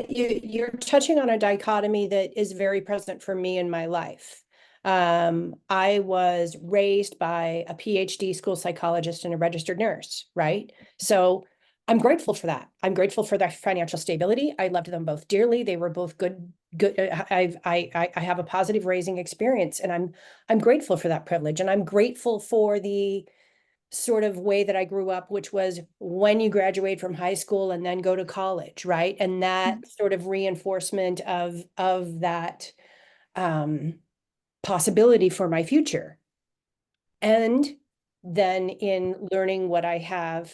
you're touching on a dichotomy that is very present for me in my life. I was raised by a PhD school psychologist and a registered nurse, right? So I'm grateful for that. I'm grateful for their financial stability. I loved them both dearly. They were both good. I have a positive raising experience, and I'm grateful for that privilege, and I'm grateful for the sort of way that I grew up, which was when you graduate from high school and then go to college, right? And that sort of reinforcement of that possibility for my future. And then in learning what I have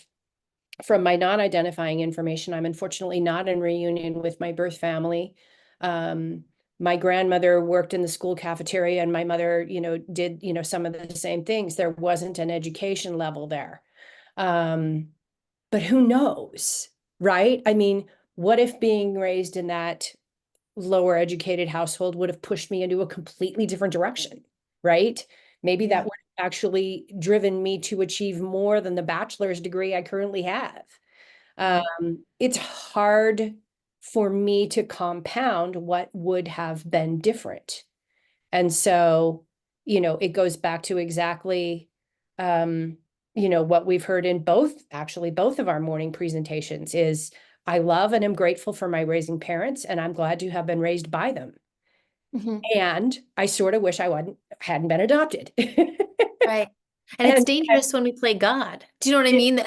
from my non-identifying information, I'm unfortunately not in reunion with my birth family. My grandmother worked in the school cafeteria and my mother, did, some of the same things. There wasn't an education level there. But who knows, right? I mean, what if being raised in that lower educated household would have pushed me into a completely different direction, right? Maybe that would have actually driven me to achieve more than the bachelor's degree I currently have. It's hard for me to compound what would have been different. And so, it goes back to exactly, what we've heard in both of our morning presentations is I love and am grateful for my raising parents, and I'm glad to have been raised by them. And I sort of wish I hadn't been adopted. Right. And it's dangerous when we play God. Do you know what I mean?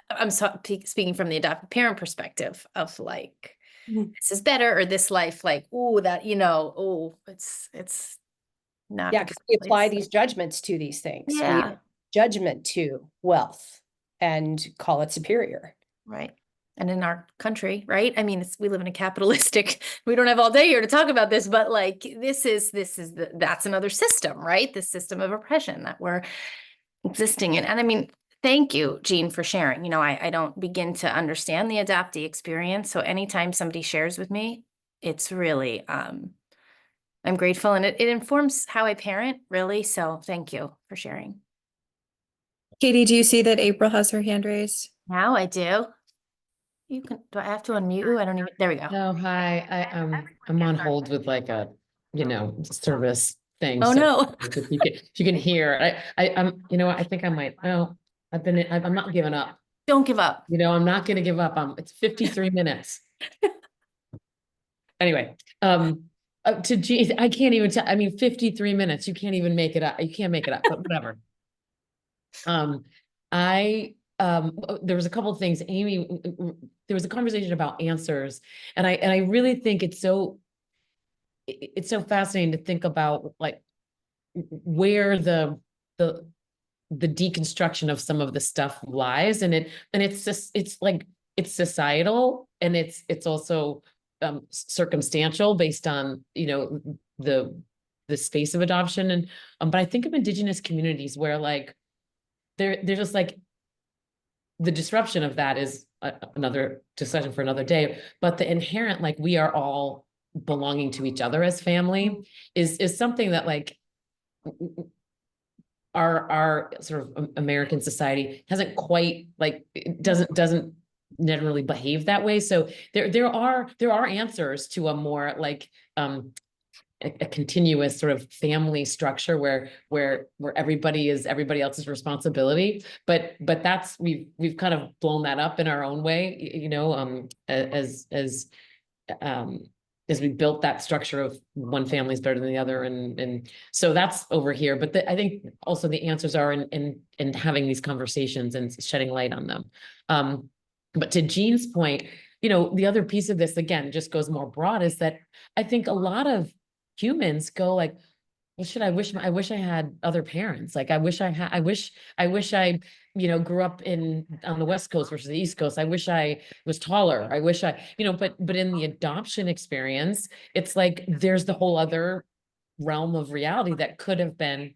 I'm speaking from the adopted parent perspective of like, this is better, or this life, like, oh, that, it's not. Yeah, because we apply these judgments to these things. Yeah. We judgment to wealth and call it superior. Right. And in our country, right? I mean, we live in a capitalistic, we don't have all day here to talk about this, but like, that's another system, right? This system of oppression that we're existing in. And I mean, thank you, Jean, for sharing. I don't begin to understand the adoptee experience. So anytime somebody shares with me, it's really, I'm grateful, and it informs how I parent, really. So thank you for sharing. Katie, do you see that April has her hand raised? Now I do. Do I have to unmute you? I don't even, there we go. No, hi, I'm on hold with like a, service thing. Oh, so no. If you can hear, I'm, I think I might, no, I'm not giving up. Don't give up. I'm not going to give up. It's 53 minutes. Anyway, to geez, I can't even tell, 53 minutes, you can't even make it up. You can't make it up, but whatever. There was a couple of things, Amy, there was a conversation about answers, and I really think it's so fascinating to think about like where the deconstruction of some of the stuff lies. And it's like it's societal, and it's also circumstantial based on, you know, the space of adoption. And but I think of Indigenous communities where like they're just like, the disruption of that is another discussion for another day, but the inherent, like, we are all belonging to each other as family is something that like our sort of American society hasn't quite, like, it doesn't generally behave that way. So there are answers to a more like a continuous sort of family structure where everybody is everybody else's responsibility. But that's, we've kind of blown that up in our own way, you know, as we built that structure of one family is better than the other, and so that's over here. But I think also the answers are in having these conversations and shedding light on them. But to Jean's point, you know, the other piece of this, again, just goes more broad, is that I think a lot of humans go like, well, I wish I had other parents. Like, I wish I, you know, grew up on the West Coast versus the East Coast. I wish I was taller. I wish I, you know, but in the adoption experience, it's like, there's the whole other realm of reality that could have been.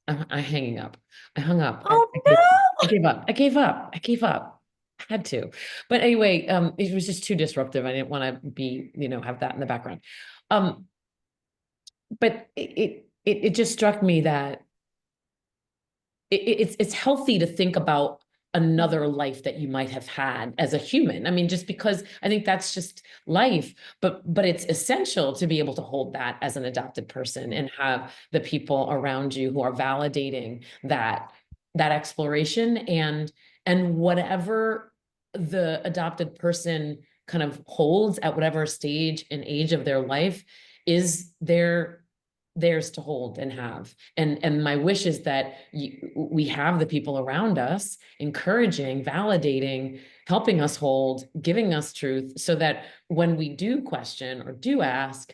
I'm hanging up. I hung up. Oh, I gave up. I gave up. I had to. But anyway, it was just too disruptive. I didn't want to be, you know, have that in the background. But it just struck me that it's healthy to think about another life that you might have had as a human. I mean, just because I think that's just life, but it's essential to be able to hold that as an adopted person and have the people around you who are validating that exploration, and whatever the adopted person kind of holds at whatever stage and age of their life is theirs to hold and have. And my wish is that we have the people around us encouraging, validating, helping us hold, giving us truth, so that when we do question or do ask,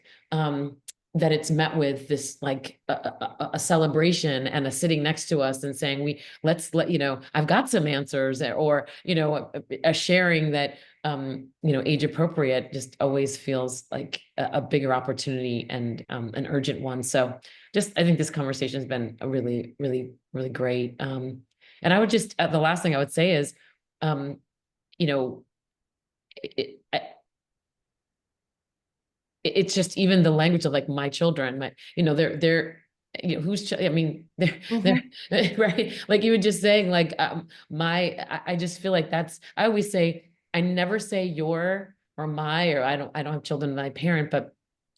that it's met with this, like, a celebration and a sitting next to us and saying, let's let you know, I've got some answers, or, you know, a sharing that, you know, age appropriate just always feels like a bigger opportunity and an urgent one. So just, I think this conversation has been a really, really, really great. And I would just, the last thing I would say is, you know, it's just even the language of like my children, you know, they're, you know, I mean, they're right. Like you were just saying, like, I just feel like I always say, I never say your or my, or I don't have children and I parent, but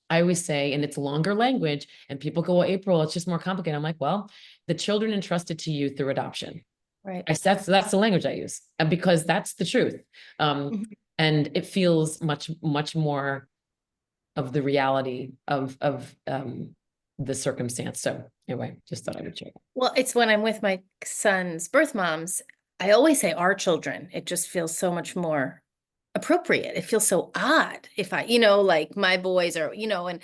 I always say, and it's longer language, and people go, well, April, it's just more complicated. I'm like, well, the children entrusted to you through adoption. right. That's the language I use, and because that's the truth. And it feels much, much more of the reality of the circumstance. So anyway, just thought I would share. Well, it's when I'm with my son's birth moms, I always say our children. It just feels so much more appropriate. It feels so odd if I, you know, like my boys are, you know, and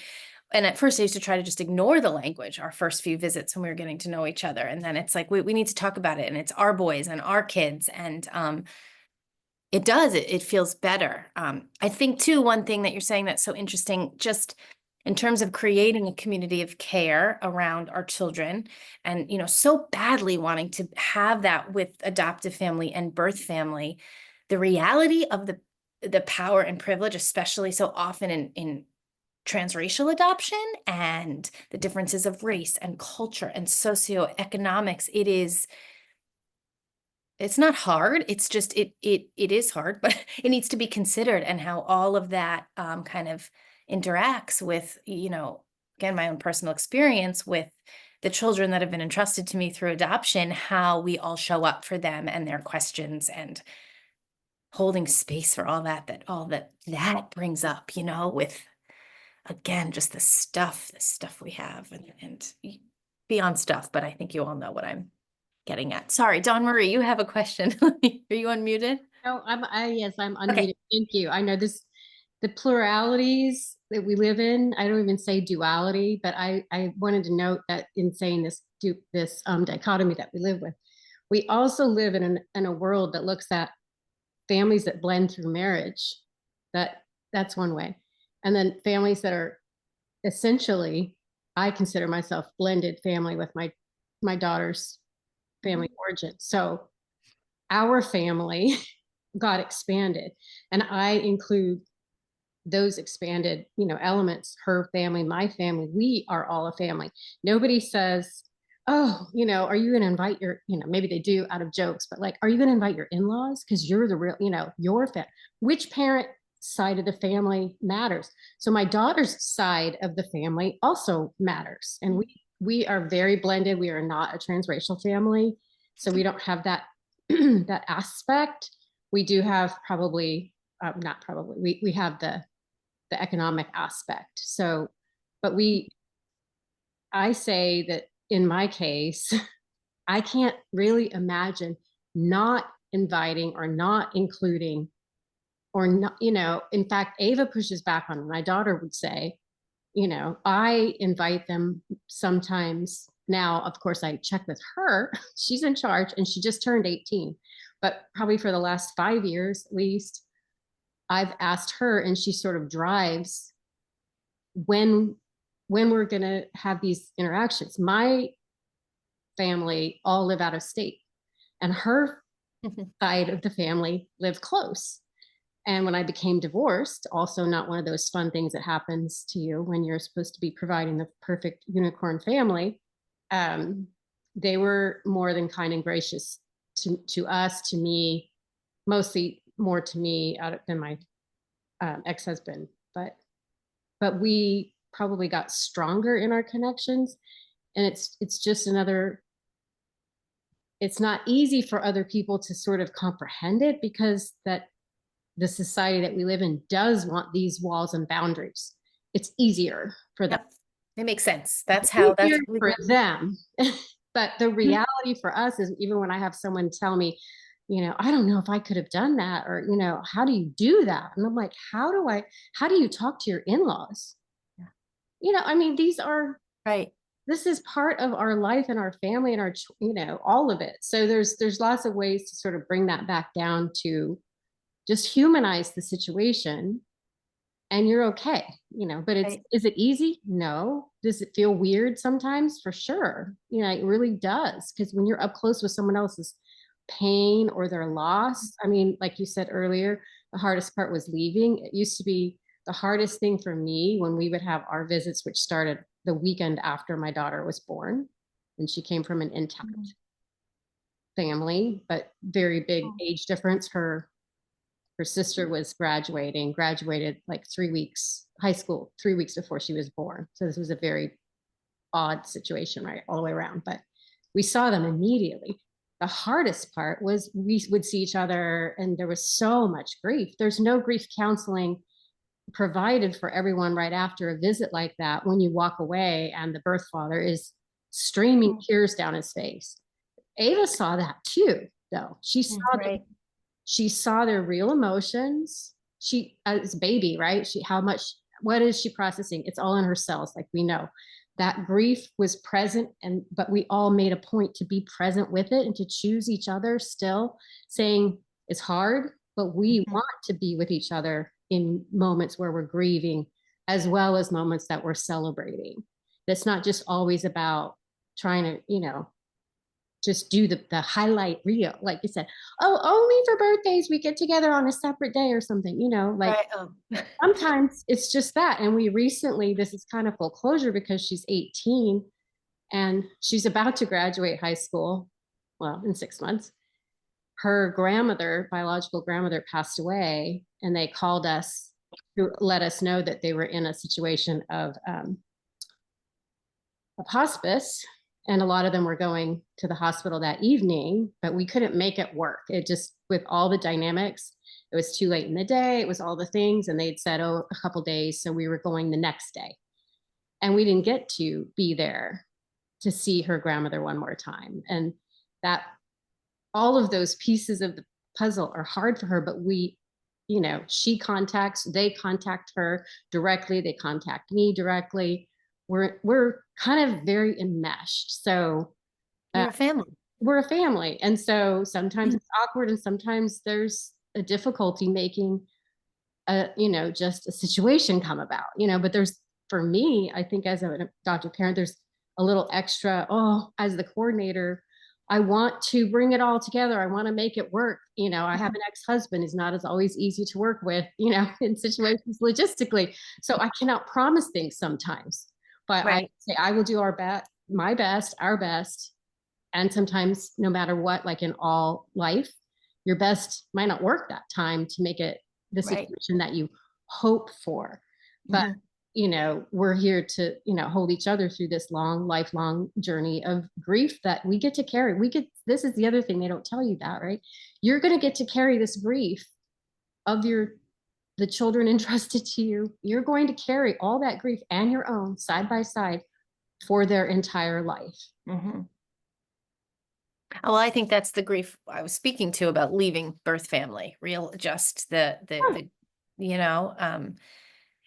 at first I used to try to just ignore the language our first few visits when we were getting to know each other. And then it's like, we need to talk about it, and it's our boys and our kids. And it feels better. I think too, one thing that you're saying that's so interesting, just in terms of creating a community of care around our children, and, you know, so badly wanting to have that with adoptive family and birth family, the reality of the power and privilege, especially so often in transracial adoption, and the differences of race and culture and socioeconomics. It's not hard. It's just, it is hard, but it needs to be considered, and how all of that kind of interacts with, you know, again, my own personal experience with the children that have been entrusted to me through adoption, how we all show up for them and their questions, and holding space for all that brings up, you know, with, again, just the stuff we have, and beyond stuff, but I think you all know what I'm getting at. Sorry, Dawn Marie, you have a question. Are you unmuted? No, yes, I'm unmuted. Okay. Thank you. I know the pluralities that we live in, I don't even say duality, but I wanted to note that in saying this dichotomy that we live with, we also live in a world that looks at families that blend through marriage, that's one way. And then families that are essentially, I consider myself blended family with my daughter's family origin. So our family got expanded, and I include those expanded, elements, her family, my family. We are all a family. Nobody says, oh, are you going to invite your, maybe they do out of jokes, but like, are you going to invite your in-laws? Because you're the real, your family. Which parent side of the family matters? So my daughter's side of the family also matters. And we are very blended. We are not a transracial family. So we don't have that, that aspect. We do have we have the economic aspect. So, but I say that in my case, I can't really imagine not inviting or not including or not, in fact, Ava pushes back on my daughter would say, I invite them sometimes. Now, of course, I check with her. She's in charge and she just turned 18. But probably for the last 5 years, at least, I've asked her, and she sort of drives when we're going to have these interactions. My family all live out of state, and her side of the family live close. And when I became divorced, also not one of those fun things that happens to you when you're supposed to be providing the perfect unicorn family, they were more than kind and gracious to us, to me, mostly more to me than my ex-husband. But we probably got stronger in our connections, and it's just another. It's not easy for other people to sort of comprehend it, because that the society that we live in does want these walls and boundaries. It's easier for them. It makes sense. That's how that's for them. But the reality for us is, even when I have someone tell me, I don't know if I could have done that, or, how do you do that? And I'm like, how do you talk to your in-laws? Yeah. I mean, these are right. This is part of our life and our family and our, all of it. So there's lots of ways to sort of bring that back down to just humanize the situation, and you're okay, but is it easy? No. Does it feel weird sometimes? For sure. It really does. Because when you're up close with someone else's pain or their loss, I mean, like you said earlier, the hardest part was leaving. It used to be the hardest thing for me when we would have our visits, which started the weekend after my daughter was born, and she came from an intact family, but very big age difference. Her sister was graduated like 3 weeks, high school, 3 weeks before she was born. So this was a very odd situation, right, all the way around. But we saw them immediately. The hardest part was we would see each other, and there was so much grief. There's no grief counseling provided for everyone right after a visit like that, when you walk away and the birth father is streaming tears down his face. Ava saw that too, though. She saw their real emotions. She, as a baby, right? What is she processing? It's all in her cells, like we know. That grief was present, but we all made a point to be present with it and to choose each other still, saying it's hard, but we want to be with each other in moments where we're grieving, as well as moments that we're celebrating. That's not just always about trying to, just do the highlight reel, like you said, only for birthdays we get together on a separate day or something, Sometimes it's just that. And we recently, this is kind of full closure, because she's 18 and she's about to graduate high school, well, in 6 months. Her biological grandmother, passed away, and they called us to let us know that they were in a situation of hospice, and a lot of them were going to the hospital that evening, but we couldn't make it work. It just, with all the dynamics, it was too late in the day. It was all the things, and they'd said, a couple days. So we were going the next day, and we didn't get to be there to see her grandmother one more time. And that, all of those pieces of the puzzle are hard for her, but they contact her directly. They contact me directly. We're kind of very enmeshed. So we're a family. We're a family. And so sometimes it's awkward, and sometimes there's a difficulty making just a situation come about, but for me, I think as an adoptive parent, there's a little extra, as the coordinator, I want to bring it all together. I want to make it work. I have an ex-husband who's not as always easy to work with, in situations logistically. So I cannot promise things sometimes, but Right. I say I will do my best, our best. And sometimes no matter what, like in all life, your best might not work that time to make it the Right. situation that you hope for. But Mhm. we're here to, hold each other through this lifelong journey of grief that we get to carry. This is the other thing, they don't tell you that, right? You're going to get to carry this grief of the children entrusted to you. You're going to carry all that grief and your own side by side for their entire life. Mhm. Well, I think that's the grief I was speaking to about leaving birth family, just the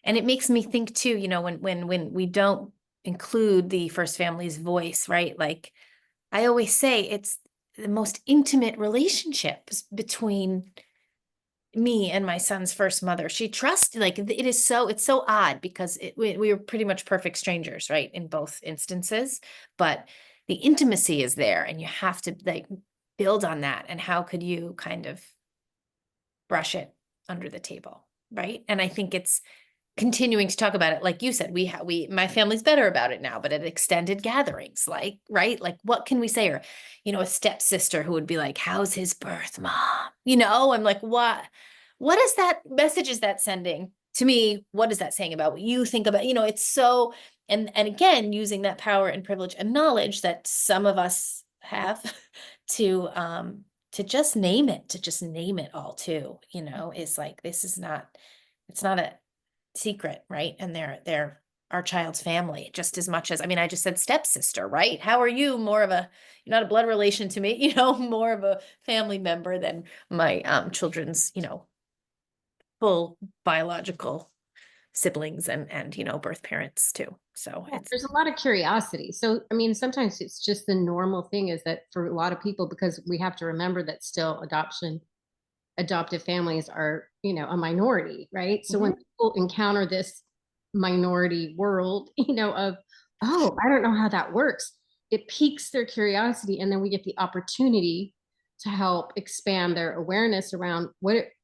and it makes me think too, when we don't include the first family's voice, right? Like I always say, it's the most intimate relationships between me and my son's first mother. She trusted, like it's so odd because we were pretty much perfect strangers, right? In both instances, but the intimacy is there and you have to like build on that. And how could you kind of brush it under the table, right? And I think it's continuing to talk about it. Like you said, my family's better about it now, but at extended gatherings, like, right? Like, what can we say? Or, a stepsister who would be like, how's his birth, mom? I'm like, what is that message is that sending to me? What is that saying about what you think about, it's so, and again, using that power and privilege and knowledge that some of us have to just name it all too, is like, it's not a secret, right? And they're our child's family just as much as, I just said stepsister, right? How are you? You're not a blood relation to me, more of a family member than my children's, full biological siblings and birth parents too. So Yeah, there's a lot of curiosity. So, sometimes it's just the normal thing is that for a lot of people, because we have to remember that still adoptive families are, a minority, right? So when people encounter this minority world, of, I don't know how that works, it piques their curiosity. And then we get the opportunity to help expand their awareness around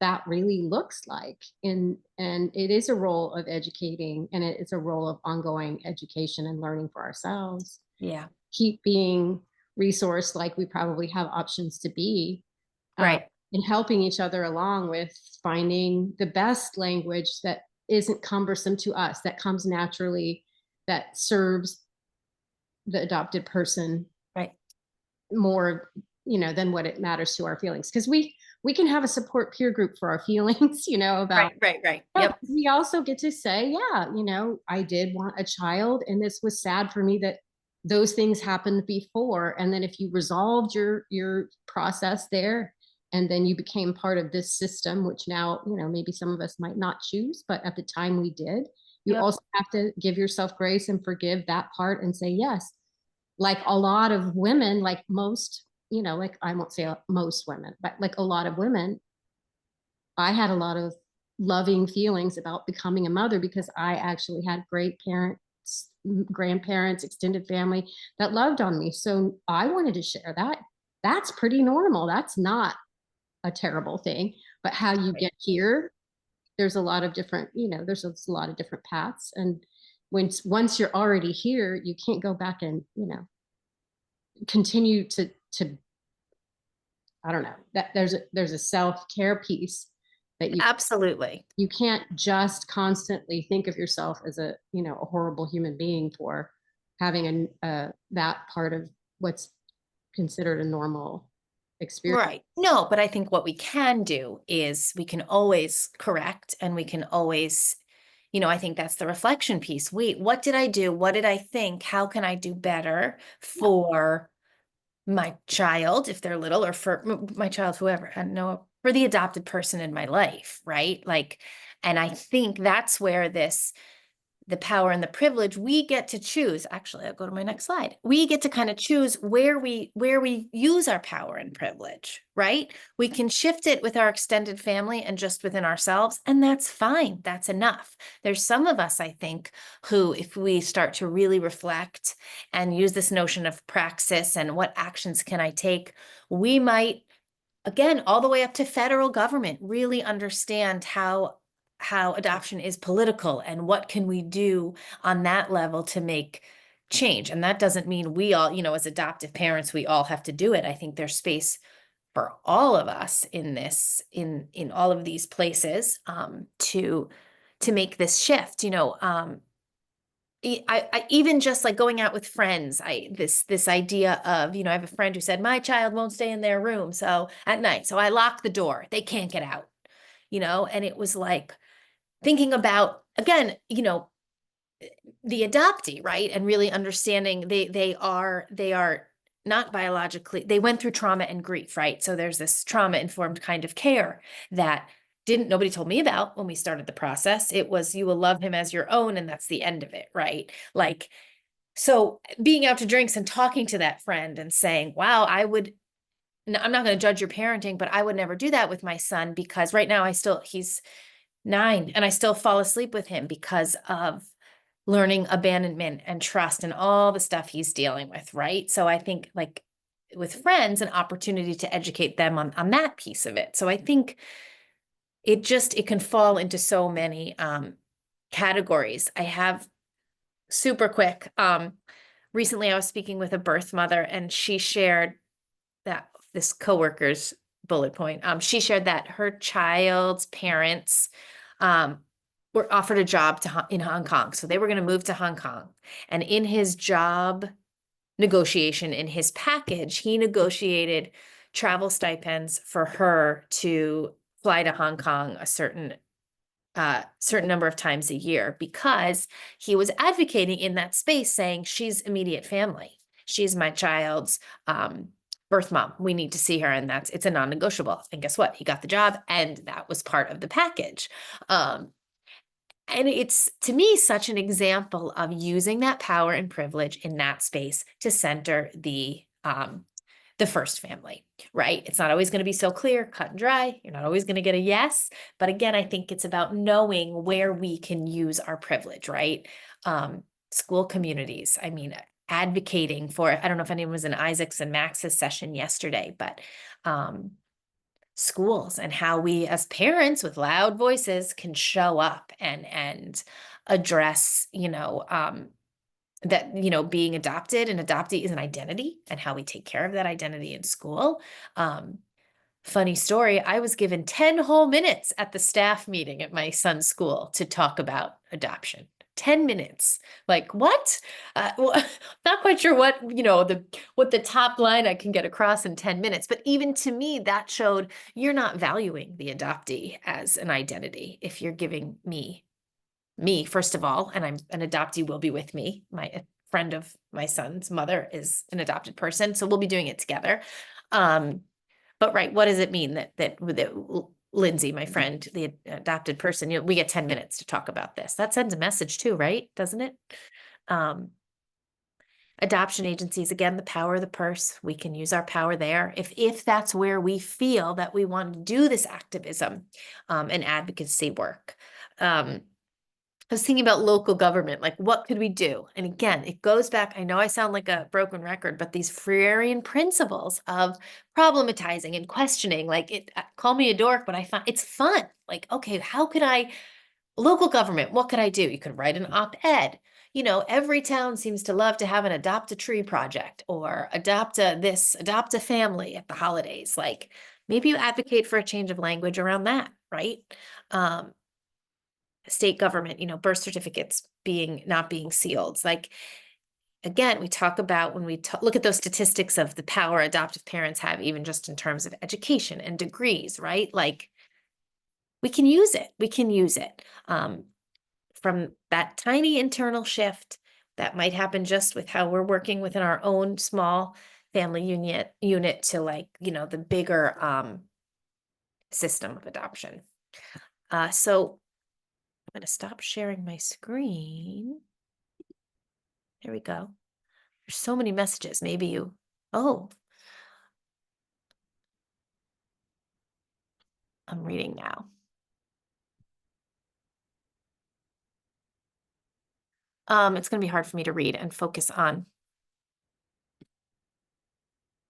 that really looks like. And it is a role of educating, and it's a role of ongoing education and learning for ourselves. yeah. Keep being resourced like we probably have options to be. Right. And helping each other along with finding the best language that isn't cumbersome to us, that comes naturally, that serves the adopted person Right. more, than what it matters to our feelings. Because we can have a support peer group for our feelings, about. Right. But Yep. we also get to say, yeah, I did want a child, and this was sad for me that those things happened before. And then if you resolved your process there, and then you became part of this system, which now, maybe some of us might not choose, but at the time we did, you Yep. also have to give yourself grace and forgive that part and say, yes, like a lot of women, like most, like I won't say most women, but like a lot of women, I had a lot of loving feelings about becoming a mother because I actually had great parents, grandparents, extended family that loved on me. So I wanted to share that. That's pretty normal. That's not a terrible thing. But how you Right. get here, there's a lot of different, there's a lot of different paths. And once you're already here, you can't go back and, continue to I don't know, that there's a self-care piece that Absolutely. you can't just constantly think of yourself as a horrible human being for having that part of what's considered a normal experience. Right. No, but I think what we can do is we can always correct, and we can always, I think that's the reflection piece. Wait, what did I do? What did I think? How can I do better for my child if they're little, or for my child, whoever, I don't know, for the adopted person in my life, right? Like, and I think that's where the power and the privilege, we get to choose. Actually, I'll go to my next slide. We get to kind of choose where we use our power and privilege, right? We can shift it with our extended family and just within ourselves, and that's fine. That's enough. There's some of us, I think, who, if we start to really reflect and use this notion of praxis and what actions can I take, we might, again, all the way up to federal government, really understand how adoption is political and what can we do on that level to make change. And that doesn't mean we all, as adoptive parents, we all have to do it. I think there's space for all of us in this, in all of these places, to make this shift. I even just like going out with friends, this idea of, I have a friend who said, my child won't stay in their room. So at night, so I lock the door, they can't get out, and it was like thinking about, again, the adoptee, right? And really understanding they are not biologically, they went through trauma and grief, right? So there's this trauma-informed kind of care that nobody told me about when we started the process. It was, you will love him as your own, and that's the end of it, right? Like, so being out to drinks and talking to that friend and saying, wow, I'm not going to judge your parenting, but I would never do that with my son, because right now he's 9 and I still fall asleep with him because of learning abandonment and trust and all the stuff he's dealing with, right? So I think, like, with friends, an opportunity to educate them on that piece of it. So I think it can fall into so many categories. I have, super quick, recently I was speaking with a birth mother, and she shared that this coworker's bullet point. She shared that her child's parents were offered a job in Hong Kong. So they were going to move to Hong Kong. And in his job negotiation, in his package, he negotiated travel stipends for her to fly to Hong Kong a certain number of times a year, because he was advocating in that space, saying, she's immediate family. She's my child's birth mom. We need to see her. And it's a non-negotiable. And guess what? He got the job, and that was part of the package. And it's, to me, such an example of using that power and privilege in that space to center the first family, right? It's not always going to be so clear, cut and dry. You're not always going to get a yes. But again, I think it's about knowing where we can use our privilege, right? School communities. I mean, advocating for, I don't know if anyone was in Isaac's and Max's session yesterday, but schools, and how we as parents with loud voices can show up and address, that, being adopted and adoptee is an identity, and how we take care of that identity in school. Funny story, I was given 10 whole minutes at the staff meeting at my son's school to talk about adoption. 10 minutes. Like, what? Well, not quite sure what, what the top line I can get across in 10 minutes. But even to me, that showed you're not valuing the adoptee as an identity. If you're giving me, first of all, and an adoptee will be with me. A friend of my son's mother is an adopted person, so we'll be doing it together. But right, what does it mean that Lindsay, my friend, the adopted person, we get 10 minutes to talk about this? That sends a message too, right? Doesn't it? Adoption agencies, again, the power of the purse. We can use our power there if that's where we feel that we want to do this activism and advocacy work. I was thinking about local government, like, what could we do? And again, it goes back, I know I sound like a broken record, but these Freirean principles of problematizing and questioning, like, call me a dork, but I find it's fun. Like, okay, local government, what could I do? You could write an op-ed. Every town seems to love to have an adopt a tree project, or adopt a family at the holidays. Like, maybe you advocate for a change of language around that, right? State government, birth certificates not being sealed. Like, again, we talk about, when we look at those statistics of the power adoptive parents have, even just in terms of education and degrees, right? Like, we can use it. We can use it from that tiny internal shift that might happen just with how we're working within our own small family unit to, like, the bigger system of adoption. So I'm gonna stop sharing my screen. There we go. There's so many messages. Maybe you, oh. I'm reading now. It's gonna be hard for me to read and focus on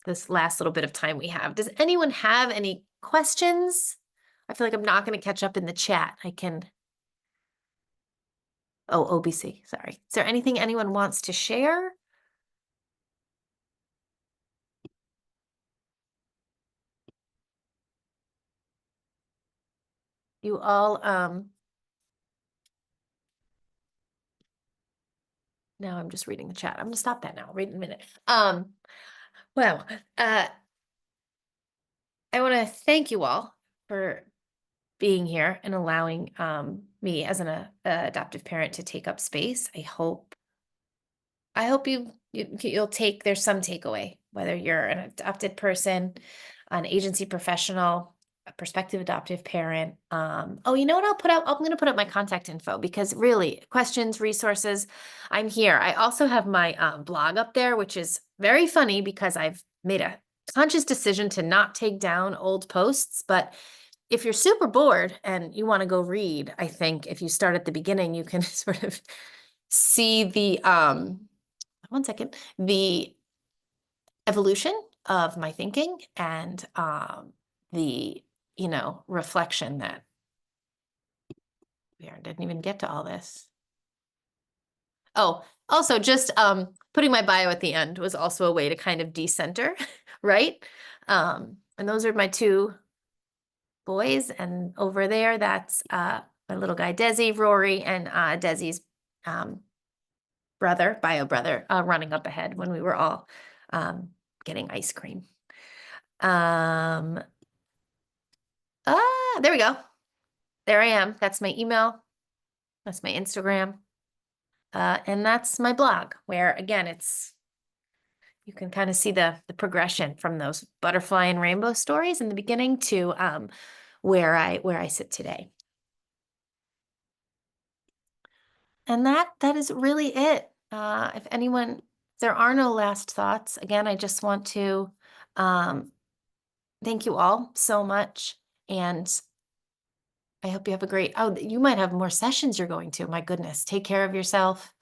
this last little bit of time we have. Does anyone have any questions? I feel like I'm not gonna catch up in the chat. I can. Oh, OBC, sorry. Is there anything anyone wants to share? You all, now I'm just reading the chat. I'm gonna stop that now. I'll read in a minute. Well, I want to thank you all for being here and allowing me as an adoptive parent to take up space. I hope you'll take, there's some takeaway, whether you're an adopted person, an agency professional, a prospective adoptive parent. Oh, you know what I'm going to put up my contact info, because really, questions, resources, I'm here. I also have my blog up there, which is very funny because I've made a conscious decision to not take down old posts. But if you're super bored and you want to go read, I think if you start at the beginning, you can sort of see the, one second, the evolution of my thinking and the, reflection that we didn't even get to all this. Oh, also just putting my bio at the end was also a way to kind of decenter, right? And those are my two boys, and over there, that's my little guy, Desi, Rory, and Desi's bio brother, running up ahead when we were all getting ice cream. There we go. There I am. That's my email. That's my Instagram. And that's my blog, where again, you can kind of see the progression from those butterfly and rainbow stories in the beginning to where I sit today. And that is really it. If there are no last thoughts, again, I just want to thank you all so much. And I hope you have a great, you might have more sessions you're going to. My goodness, take care of yourself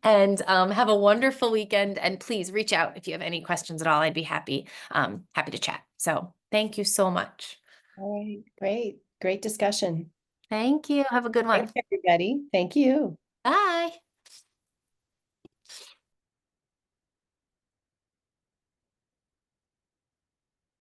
and have a wonderful weekend. And please reach out if you have any questions at all. I'd be happy to chat. So thank you so much. All right, great discussion. Thank you. Have a good one. Thanks, everybody. Thank you. Bye.